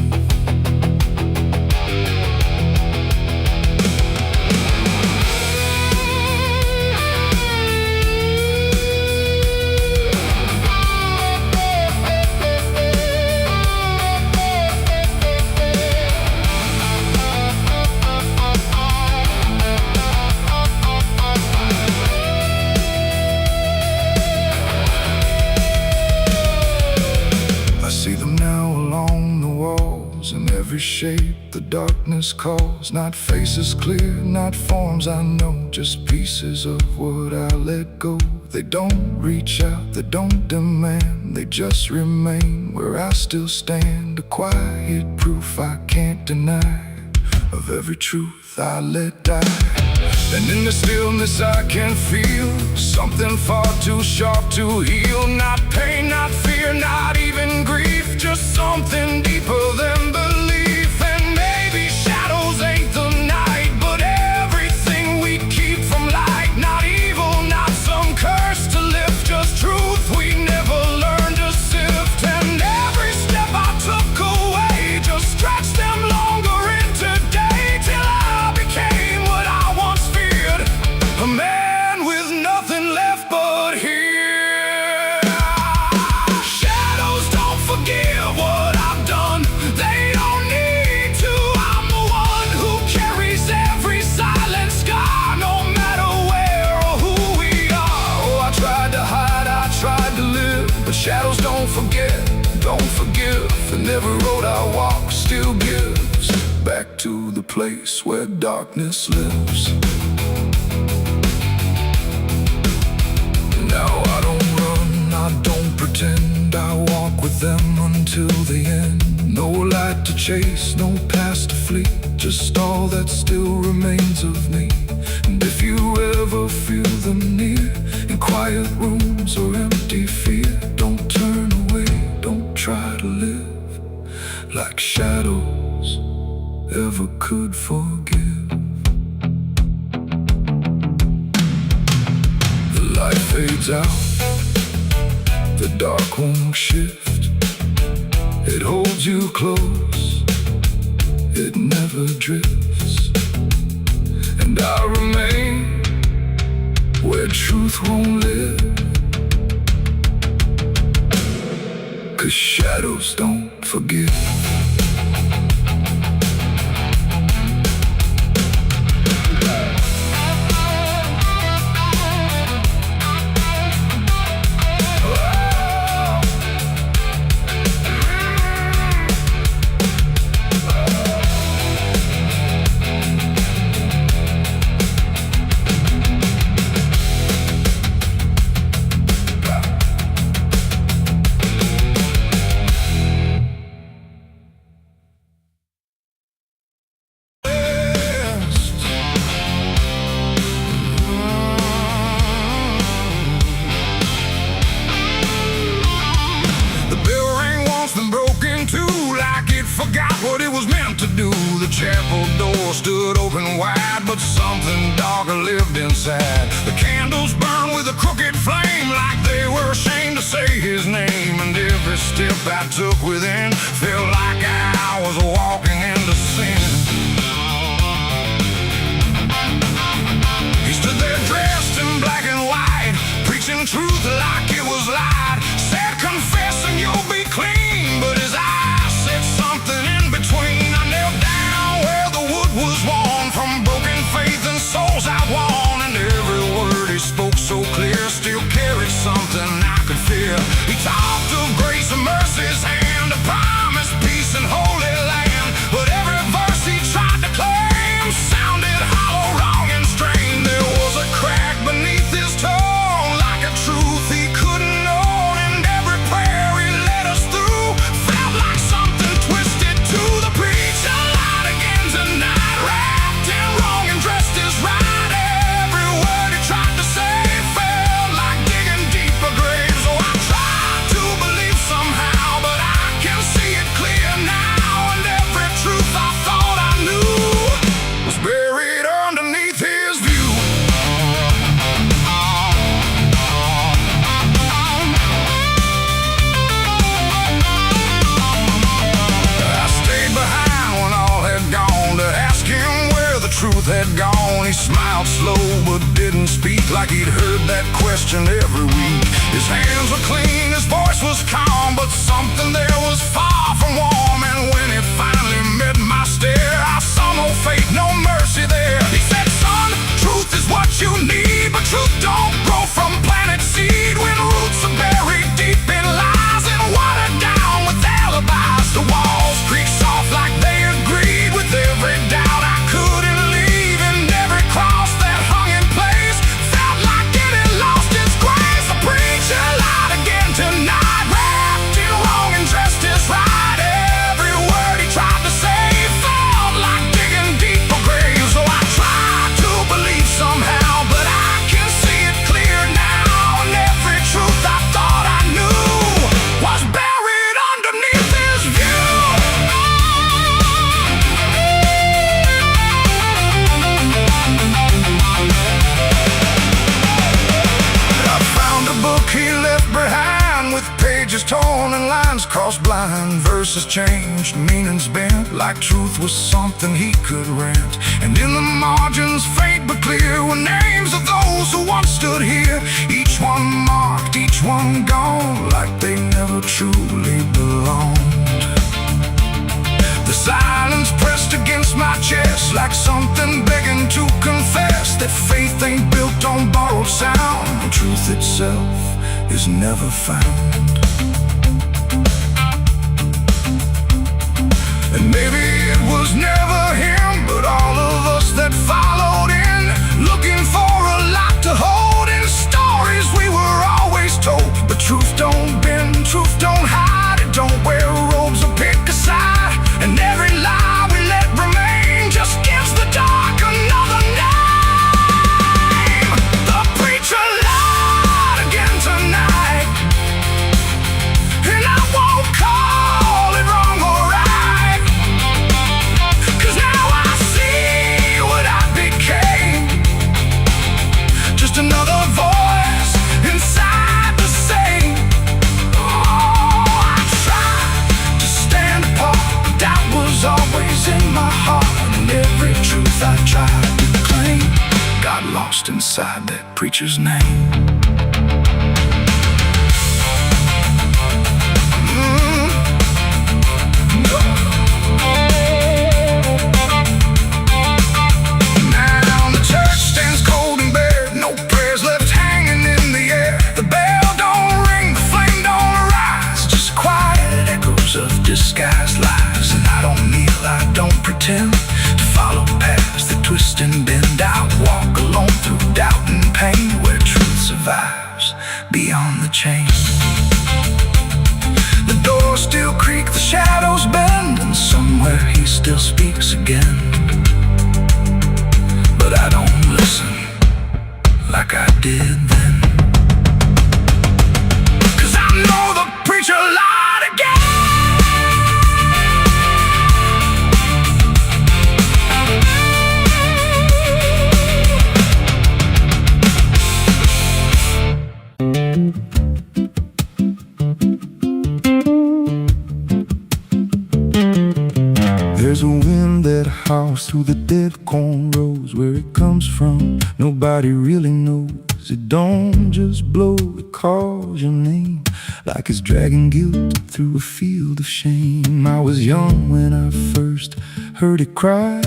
Every shape the darkness calls, not faces clear, not forms I know, just pieces of what I let go. They don't reach out, they don't demand, they just remain where I still stand. A quiet proof I can't deny of every truth I let die. And in the stillness I can feel something far too sharp to heal. Not pain, not fear, not even grief, just something deeper than belief. And maybe shadows ain't the night, but everything we keep from light. Not evil, not some curse to lift, just truth we never learned to sift. And every step I took away just stretched them longer into day, till I became what I once feared, a man with nothing left but here. Shadows don't forgive what I've done, they don't place where darkness lives. Now I don't run, I don't pretend, I walk with them until the end. No light to chase, no past to flee, just all that still remains of me. And if you ever feel them near, in quiet rooms or empty fear, don't turn away, don't try to live like shadows ever could forgive. The light fades out, the dark won't shift. It holds you close, it never drifts. And I remain where truth won't live, 'cause shadows don't forgive. Forgot what it was meant to do. The chapel door stood open wide, but something darker lived inside. The candles burned with a crooked flame, like they were ashamed to say his name. And every step I took within felt like I was walking into sin. He stood there dressed in black and white, preaching truth like it was lied. Said, confessing you'll be clean, but his eyes said something in between. I knelt down where the wood was worn from broken faith and souls I won. And every word he spoke so clear still carried something I could feel. He talked of grace and mercy's hand, a promise, peace and holy land. But every verse he tried to claim sounded hollow, wrong and strained. There was a crack beneath his tone, like a truth he couldn't own. And every prayer he led us through felt like something twisted to the preacher. Light again tonight, wrapped in wrong and dressed as right. Every word he tried to say felt like digging deeper graves. So I tried to believe somehow, but I can see it clear now. And every truth I thought I knew was buried underneath his view. I stayed behind when all had gone to ask him where the truth had gone. He smiled slow but didn't speak, like he'd heard that question every week. His hands were clean, his voice was calm, but something there was far from warm. And when he finally met my stare, I saw no faith, no mercy there. He said, son, truth is what you need, but truth don't grow from planted seed. When roots are buried deep in lies and watered down with alibis, the walls creak soft like they agreed with every doubt I couldn't leave. And every cross that hung in place felt like it had lost its grace. The preacher lied again tonight, wrapped in wrong and dressed as right. Every word he tried to say felt like digging deeper graves. So I tried to believe somehow, but I can see it clear now. And every truth I thought I knew was buried underneath his view. I found a book he left behind, with pages torn and lines crossed blind. Verses changed, meanings bent, like truth was something he could rent. And in the margins, faint but clear, were names of those who once stood here. Each one marked, each one gone, like they never truly belonged. The silence pressed against my chest, like something begging to confess that faith ain't built on borrowed sound, and truth itself is never found. And maybe it was never him, but crowds that followed in, looking for a lot to hold in stories we were always told. But truth don't bend, truth don't hide, it don't wear robes or pick a side. And every lie we let remain just gives the dark another name. The preacher lied again tonight, and I won't call it wrong or right, 'cause now I see what I became. Just another voice inside the same. Oh, I tried to stand apart, but doubt was always in my heart. And every truth I tried to claim got lost inside that preacher's name. Now the church stands cold and bare, no prayers left hanging in the air. The bell don't ring, the flame don't rise, just quiet echoes of disguised lies. And I don't kneel, I don't pretend to follow paths that twist and bend. I walk alone through doubt and pain, where truth survives beyond the chain. The doors still creak, the shadows bend, and somewhere he still speaks again. But I don't listen like I did then, 'cause I know the preacher lied again. There's a wind that howls through the dead corn rows. Where it comes from, nobody really knows. It don't just blow, it calls your name, like it's dragging guilt through a field of shame. I was young when I first heard it cry.